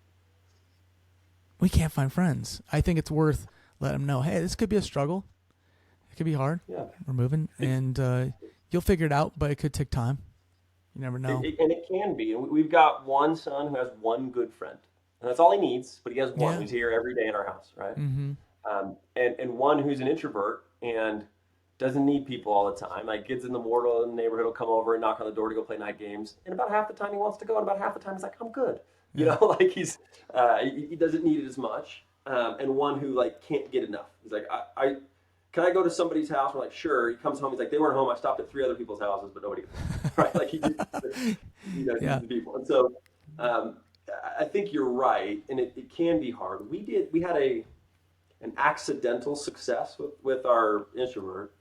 we can't find friends. I think it's worth letting them know, hey, this could be a struggle. It could be hard. Yeah. We're moving. And you'll figure it out, but it could take time. You never know. And it can be. And we've got one son who has one good friend. And that's all he needs, but he has one who's here every day in our house, right? Mm-hmm. And one who's an introvert and doesn't need people all the time. Kids in the neighborhood will come over and knock on the door to go play night games. And about half the time he wants to go, and about half the time he's like, I'm good. He's he doesn't need it as much. And one who can't get enough. He's like, can I go to somebody's house? We're like, sure. He comes home. He's like, they weren't home. I stopped at 3 other people's houses, but nobody. Right? He needs people. And so I think you're right, and it can be hard. We had an accidental success with our introvert.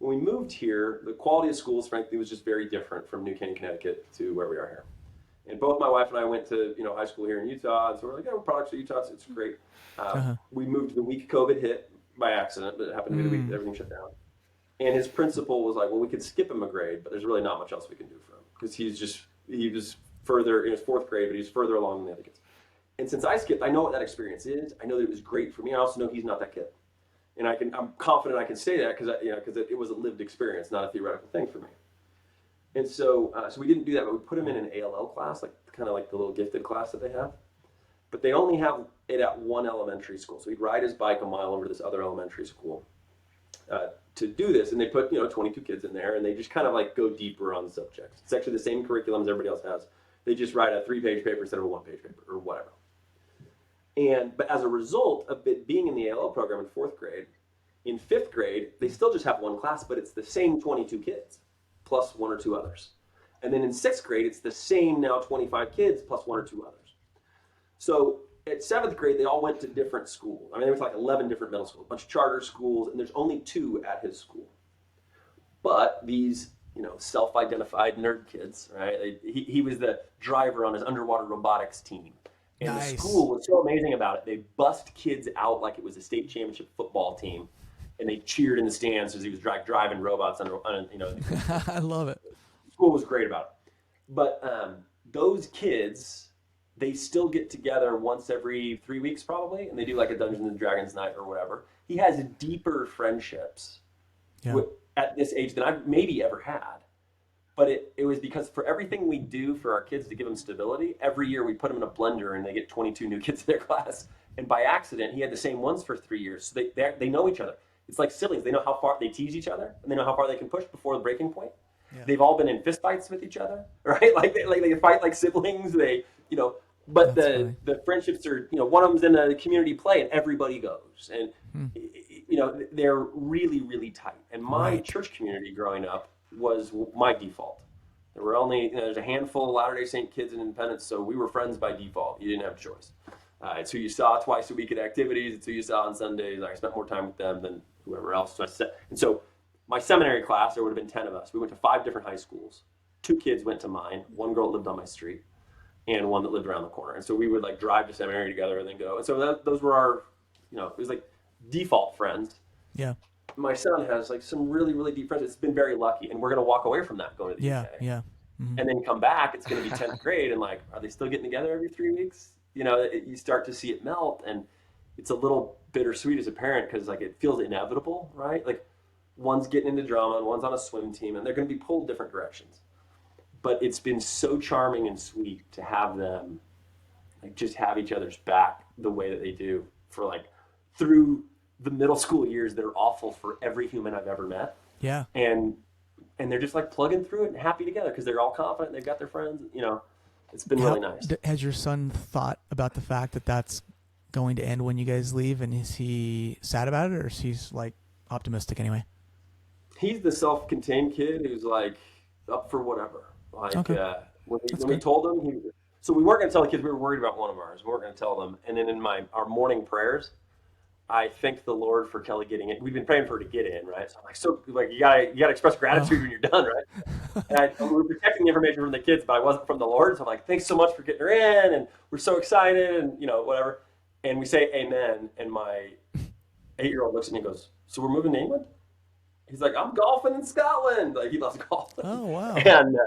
When we moved here, the quality of schools, frankly, was just very different from New Canaan, Connecticut to where we are here. And both my wife and I went to high school here in Utah, and so we're like, we're products of Utah, so it's great. We moved the week COVID hit by accident, but it happened to be the week that everything shut down. And his principal was like, well, we could skip him a grade, but there's really not much else we can do for him because he was further in his 4th grade, but he's further along than the other kids. And since I skipped, I know what that experience is. I know that it was great for me. I also know he's not that kid. And I'm confident I can say that because it was a lived experience, not a theoretical thing for me. And so we didn't do that, but we put him in an ALL class, kind of like the little gifted class that they have. But they only have it at one elementary school. So he'd ride his bike a mile over to this other elementary school to do this, and they put 22 kids in there, and they just kind of like go deeper on the subject. It's actually the same curriculum as everybody else has. They just write a 3-page paper instead of a 1-page paper or whatever. But as a result of it being in the ALL program in 4th grade, in 5th grade, they still just have one class, but it's the same 22 kids plus 1 or 2 others. And then in 6th grade, it's the same now 25 kids plus 1 or 2 others. So at 7th grade, they all went to different schools. I mean, there was like 11 different middle schools, a bunch of charter schools, and there's only 2 at his school. But these, self-identified nerd kids, right? He was the driver on his underwater robotics team. And nice. The school was so amazing about it. They bust kids out like it was a state championship football team, and they cheered in the stands as he was driving robots under. I love it. The school was great about it. But those kids, they still get together once every 3 weeks probably, and they do like a Dungeons and Dragons night or whatever. He has deeper friendships at this age than I've maybe ever had. But it was because for everything we do for our kids to give them stability, every year we put them in a blender and they get 22 new kids in their class. And by accident, he had the same ones for 3 years. So they know each other. It's like siblings. They know how far they tease each other, and they know how far they can push before the breaking point. Yeah. They've all been in fist fights with each other, right? Like they fight like siblings. But the friendships are, one of them's in a community play and everybody goes. And, they're really, really tight. And my church community growing up was my default. There were only, there's a handful of Latter-day Saint kids in Independence, so we were friends by default. You didn't have a choice. It's who you saw twice a week at activities. It's who you saw on Sundays. I spent more time with them than whoever else. And so my seminary class, there would have been 10 of us. We went to 5 different high schools. 2 kids went to mine. 1 girl lived on my street, and 1 that lived around the corner. And so we would like drive to seminary together and then go. And so those were our, it was like default friends. Yeah. My son has like some really, really deep friends. It's been very lucky, and we're going to walk away from that going to the UK. Yeah. Mm-hmm. And then come back. It's going to be 10th grade, and like, are they still getting together every 3 weeks? You start to see it melt, and it's a little bittersweet as a parent because like it feels inevitable, right? Like one's getting into drama and one's on a swim team, and they're going to be pulled different directions. But it's been so charming and sweet to have them like just have each other's back the way that they do for like through the middle school years that are awful for every human I've ever met. Yeah. And they're just like plugging through it and happy together because they're all confident. They've got their friends. It's been really nice. Has your son thought about the fact that that's going to end when you guys leave, and is he sad about it, or is he like optimistic anyway? He's the self-contained kid who's like up for whatever. Like when we told him, so we weren't going to tell the kids we were worried about one of ours. We weren't going to tell them. And then in our morning prayers, I thanked the Lord for Kelly getting it. We've been praying for her to get in, right? So I'm like, you gotta express gratitude when you're done, right? And we were protecting the information from the kids, but I wasn't from the Lord. So I'm like, thanks so much for getting her in, and we're so excited, and whatever. And we say amen, and my 8-year-old looks at me and goes, "So we're moving to England?" He's like, "I'm golfing in Scotland." Like he loves golfing. Oh wow! And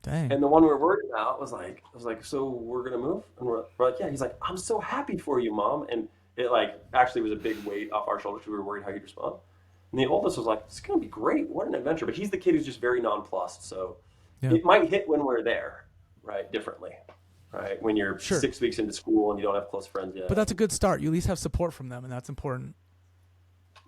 dang. And the one we were worried about was like, I was like, "So we're gonna move?" And we're like, "Yeah." He's like, "I'm so happy for you, Mom." And it like actually was a big weight off our shoulders. We were worried how he'd respond. And the oldest was like, "It's gonna be great. What an adventure!" But he's the kid who's just very nonplussed. So it might hit when we're there, right? Differently, right? When you're 6 weeks into school and you don't have close friends yet. But that's a good start. You at least have support from them, and that's important.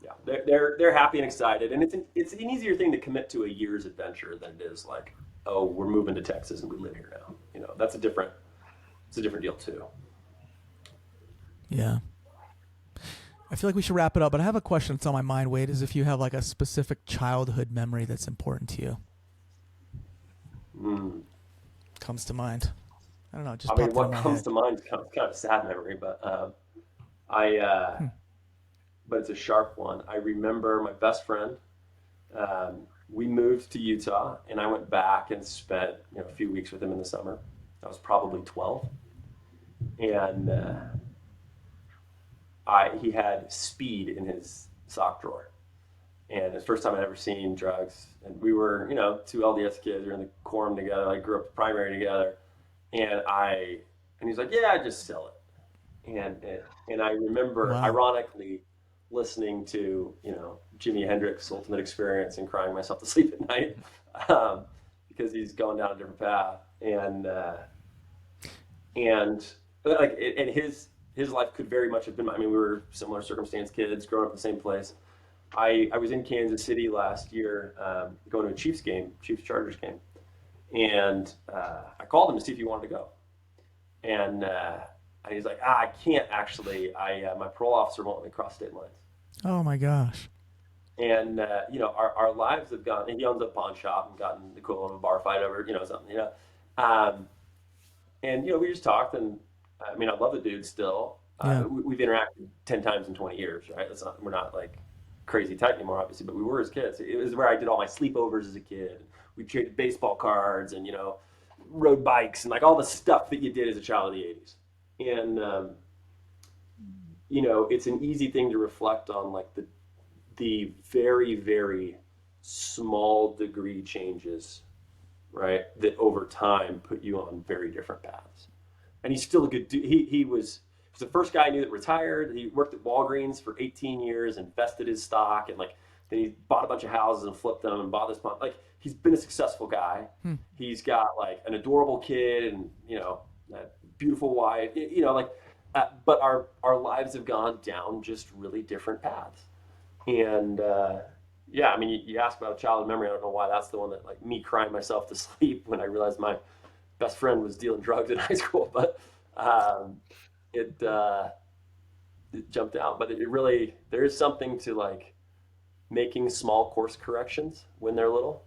Yeah, they're happy and excited, and it's an easier thing to commit to a year's adventure than it is like, oh, we're moving to Texas and we live here now. It's a different deal too. Yeah. I feel like we should wrap it up, but I have a question that's on my mind, Wade, is if you have like a specific childhood memory that's important to you. Comes to mind. I don't know. Just what comes to mind is kind of a sad memory, but but it's a sharp one. I remember my best friend. We moved to Utah, and I went back and spent a few weeks with him in the summer. I was probably 12, and he had speed in his sock drawer, and it's the first time I'd ever seen drugs. And we were, 2 LDS kids. We were in the quorum together. I grew up primary together, and he's like, "Yeah, just sell it." And I remember, ironically, listening to Jimi Hendrix' Ultimate Experience and crying myself to sleep at night because he's going down a different path. And his life could very much have been mine. I mean, we were similar circumstance kids growing up in the same place. I was in Kansas City last year, going to a Chiefs Chargers game, and I called him to see if he wanted to go, and he's like, I can't actually. My parole officer won't let me cross state lines. Oh my gosh. And our lives have gone. And he owns a pawn shop and gotten the equivalent of a bar fight over something. And we just talked, and I mean, I love the dude still. Yeah. We've interacted 10 times in 20 years, right? We're not like crazy tight anymore, obviously, but we were as kids. It was where I did all my sleepovers as a kid. We traded baseball cards and rode bikes and like all the stuff that you did as a child of the 80s. And it's an easy thing to reflect on, like the very, very small degree changes, right, that over time put you on very different paths. And he's still a good dude. He was the first guy I knew that retired. He worked at Walgreens for 18 years, invested his stock, and then he bought a bunch of houses and flipped them and bought this pond. Like, he's been a successful guy. He's got like an adorable kid and a beautiful wife. But our lives have gone down just really different paths. And I mean, you ask about a childhood memory. I don't know why that's the one that, like, me crying myself to sleep when I realized my best friend was dealing drugs in high school. But it jumped out. But it really, there is something to like making small course corrections when they're little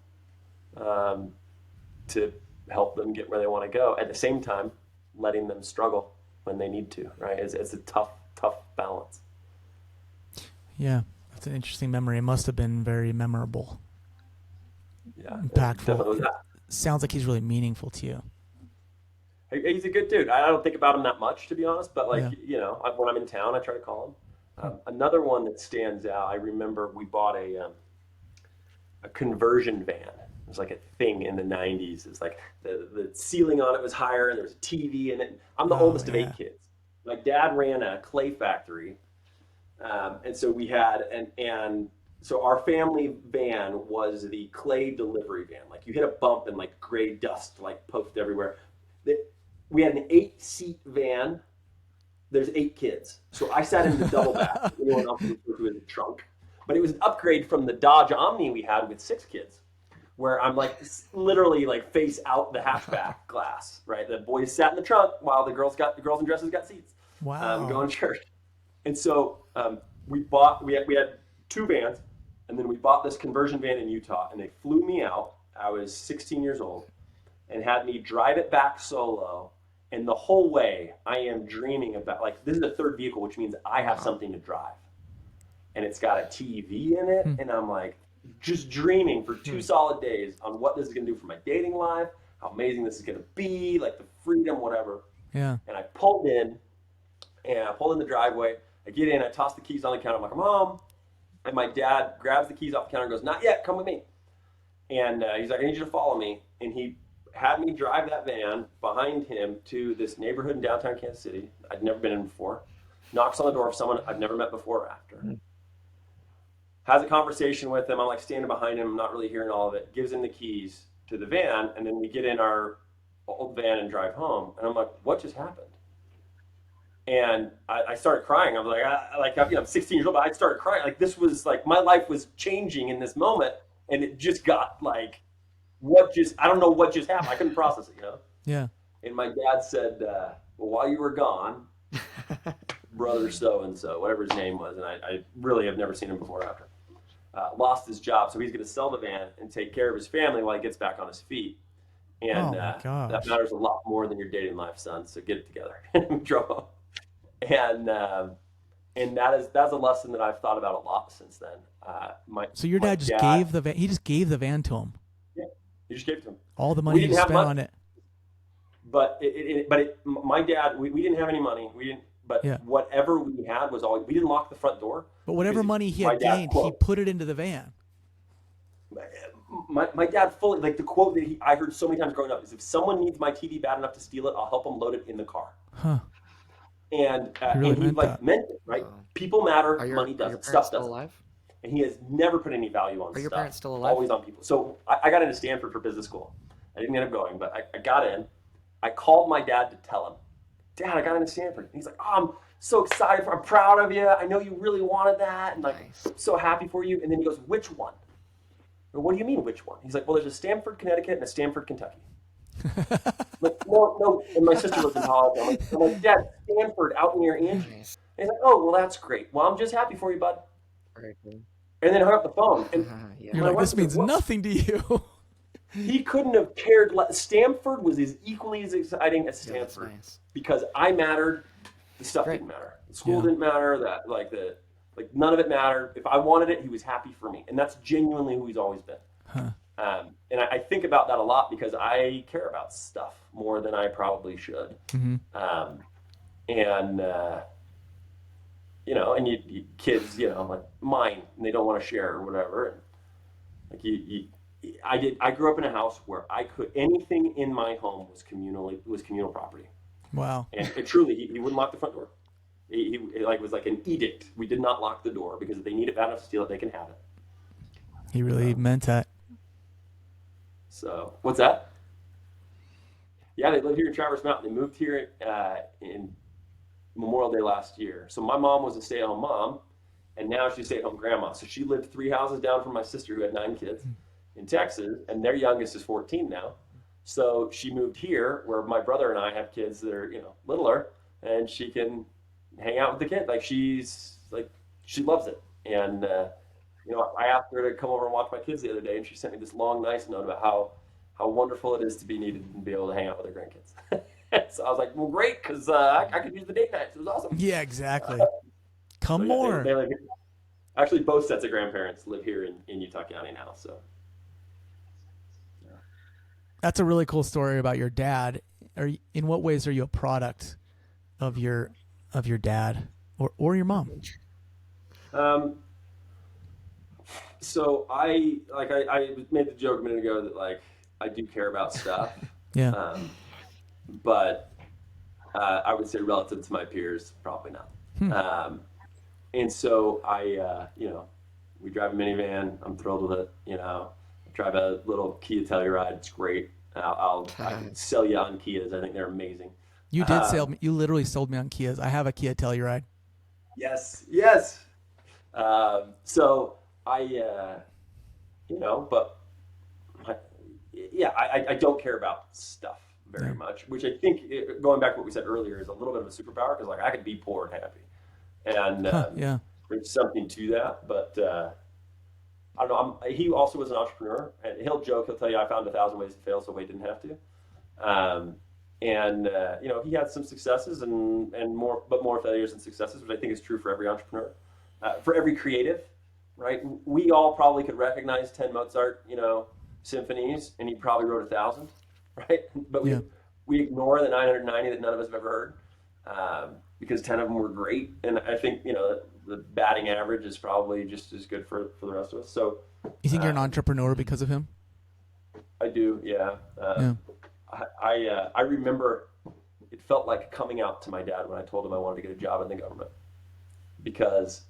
to help them get where they want to go. At the same time, letting them struggle when they need to. Right? It's a tough balance. Yeah. That's an interesting memory. It must have been very memorable. Yeah. Impactful. Sounds like he's really meaningful to you. He's a good dude. I don't think about him that much, to be honest, but when I'm in town, I try to call him. Another one that stands out, I remember we bought a conversion van. It was like a thing in the 90s. It's like the ceiling on it was higher and there was a TV in it. I'm the oldest of 8 kids. My dad ran a clay factory. And so we had, so our family van was the clay delivery van. Like, you hit a bump and like gray dust like puffed everywhere. We had an 8-seat van. There's 8 kids. So I sat in the double back. Anyone else referred to as a trunk. But it was an upgrade from the Dodge Omni we had with 6 kids, where I'm like literally like face out the hatchback glass, right? The boys sat in the trunk while the girls in dresses got seats. Wow. Going to church. And so we had 2 vans, and then we bought this conversion van in Utah, and they flew me out. I was 16 years old, and had me drive it back solo. And the whole way, I am dreaming about, like, this is the 3rd vehicle, which means I have something to drive. And it's got a TV in it, and I'm like just dreaming for 2 solid days on what this is going to do for my dating life, how amazing this is going to be, like the freedom, whatever. Yeah. And I pulled in the driveway. I get in, I toss the keys on the counter. I'm like, I'm home. And my dad grabs the keys off the counter and goes, not yet, come with me. And he's like, I need you to follow me. And he had me drive that van behind him to this neighborhood in downtown Kansas City I'd never been in before. Knocks on the door of someone I've never met before or after. Has a conversation with him. I'm like standing behind him, not really hearing all of it. Gives him the keys to the van, and then we get in our old van and drive home. And I'm like, what just happened? And I started crying. I was like, I'm 16 years old, but I started crying. Like, this was like, my life was changing in this moment, and it just got like, I don't know what just happened. I couldn't process it, Yeah. And my dad said, well, while you were gone, brother so-and-so, whatever his name was, and I really have never seen him before or after, lost his job. So he's going to sell the van and take care of his family while he gets back on his feet. And that matters a lot more than your dating life, son. So get it together. And we drove home. And that's a lesson that I've thought about a lot since then. So your dad just gave the van. He just gave the van to him. Yeah, he just gave it to him. All the money he spent on it. But my dad, we didn't have any money. We didn't. But whatever we had was all. We didn't lock the front door. But whatever money he had gained, he put it into the van. My dad fully, like, the quote that I heard so many times growing up is, if someone needs my TV bad enough to steal it, I'll help them load it in the car. Huh. And really he meant it, right? People matter, money doesn't, stuff doesn't. Alive? And he has never put any value on stuff. Are your parents still alive? Always on people. So I got into Stanford for business school. I didn't end up going, but I got in. I called my dad to tell him, Dad, I got into Stanford. And he's like, so excited. I'm proud of you. I know you really wanted that. And like, Nice. I'm so happy for you. And then he goes, which one? Well, what do you mean, which one? He's like, well, there's a Stamford, Connecticut and a Stamford, Kentucky. Like, no. And my sister lives in college. I'm like, Dad, Stanford out near Angie. Nice. And he's like, oh, well, that's great. Well, I'm just happy for you, bud. Very cool. And then hung up the phone. And Yeah. You're like, this means nothing to you. he couldn't have cared less. Stanford was equally as exciting as Yeah, that's Stanford nice. because I mattered. The stuff Great. didn't matter. The school didn't matter. None of it mattered. If I wanted it, he was happy for me, and that's genuinely who he's always been. Huh. And I think about that a lot because I care about stuff more than I probably should. Mm-hmm. And you kids, like mine, and they don't want to share or whatever. And like I grew up in a house where anything in my home was communal property. Wow. And truly, he wouldn't lock the front door. He was like an edict. We did not lock the door because if they need it bad enough to steal it, they can have it. He really meant that. So what's that? Yeah, they live here in Traverse Mountain. They moved here in Memorial Day last year. So my mom was a stay-at-home mom, and now she's a stay-at-home grandma. So she lived 3 houses down from my sister who had 9 kids in Texas, and their youngest is 14 now. So she moved here where my brother and I have kids that are, littler, and she can hang out with the kid. Like she loves it. And, I asked her to come over and watch my kids the other day, and she sent me this long, nice note about how wonderful it is to be needed and be able to hang out with her grandkids. So I was like, well, great, because I could use the date nights. It was awesome. Yeah, exactly. Come more. They live here. Actually, both sets of grandparents live here in Utah County now. So That's a really cool story about your dad. In what ways are you a product of your dad or your mom? So I made the joke a minute ago that like I do care about stuff. Yeah. But I would say relative to my peers, probably not. And so we drive a minivan. I'm thrilled with it. I drive a little Kia Telluride. It's great. I can sell you on Kias. I think they're amazing. You did sell me. You literally sold me on Kias. I have a Kia Telluride. Yes. So I don't care about stuff very much, which I think, going back to what we said earlier, is a little bit of a superpower because like I could be poor and happy, and there's something to that. But I don't know. He also was an entrepreneur, and he'll tell you I found 1,000 ways to fail, so Wade didn't have to. He had some successes and more failures than successes, which I think is true for every entrepreneur, for every creative, right? We all probably could recognize 10 Mozart, symphonies, and he probably wrote 1,000, right? But we ignore the 990 that none of us have ever heard, because 10 of them were great. And I think, the batting average is probably just as good for the rest of us. So you think you're an entrepreneur because of him? I do, yeah. I remember it felt like coming out to my dad when I told him I wanted to get a job in the government, because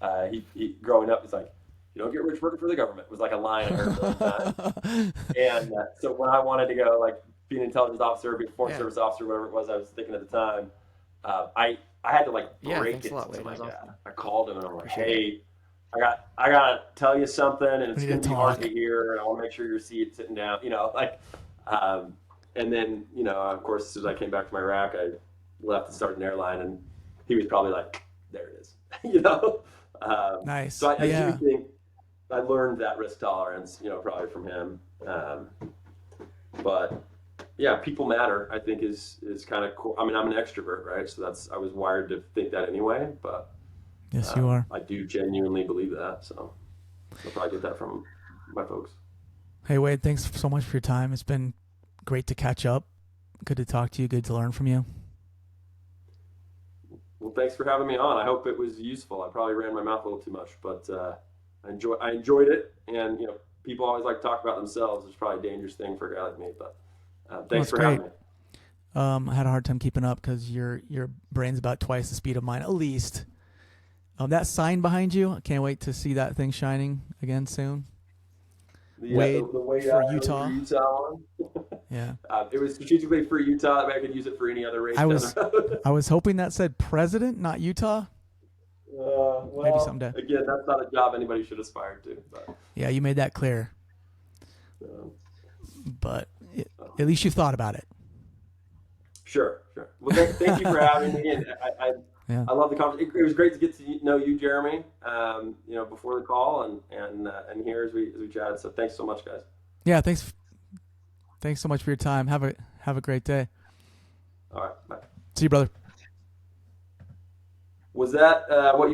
he growing up, he's like, "You don't get rich working for the government," was like a line I heard all the time. And so when I wanted to go like be an intelligence officer, be a foreign service officer, whatever it was I was thinking at the time, I had to like break it to my dad. Awesome. I called him and I'm like, "Hey, I gotta tell you something, and it's gonna be hard to hear, and I want to make sure your seat's sitting down." And then, of course, as soon as I came back from Iraq, I left and started an airline, and he was probably like, "There it is," Nice. So I do think I learned that risk tolerance, probably from him. But yeah, people matter, I think is kind of cool. I mean, I'm an extrovert, right? So I was wired to think that anyway, but yes, you are. I do genuinely believe that. So I'll probably get that from my folks. Hey, Wade, thanks so much for your time. It's been great to catch up. Good to talk to you. Good to learn from you. Well, thanks for having me on. I hope it was useful. I probably ran my mouth a little too much, but I enjoyed it. And people always like to talk about themselves. It's probably a dangerous thing for a guy like me. But thanks for having me. I had a hard time keeping up because your brain's about twice the speed of mine, at least. That sign behind you, I can't wait to see that thing shining again soon. Wade the Wade for Island Utah. for Utah one. Yeah. It was strategically for Utah. That way I could use it for any other race down the road. I was hoping that said president, not Utah. Well, maybe someday. Again, that's not a job anybody should aspire to. But, yeah, you made that clear. But at least you thought about it. Sure. Well, thank you for having me. And I love the conversation. It was great to get to know you, Jeremy. Before the call and here as we chatted. So thanks so much, guys. Yeah, thanks so much for your time. Have a great day. All right, bye. See you, brother. Was that what you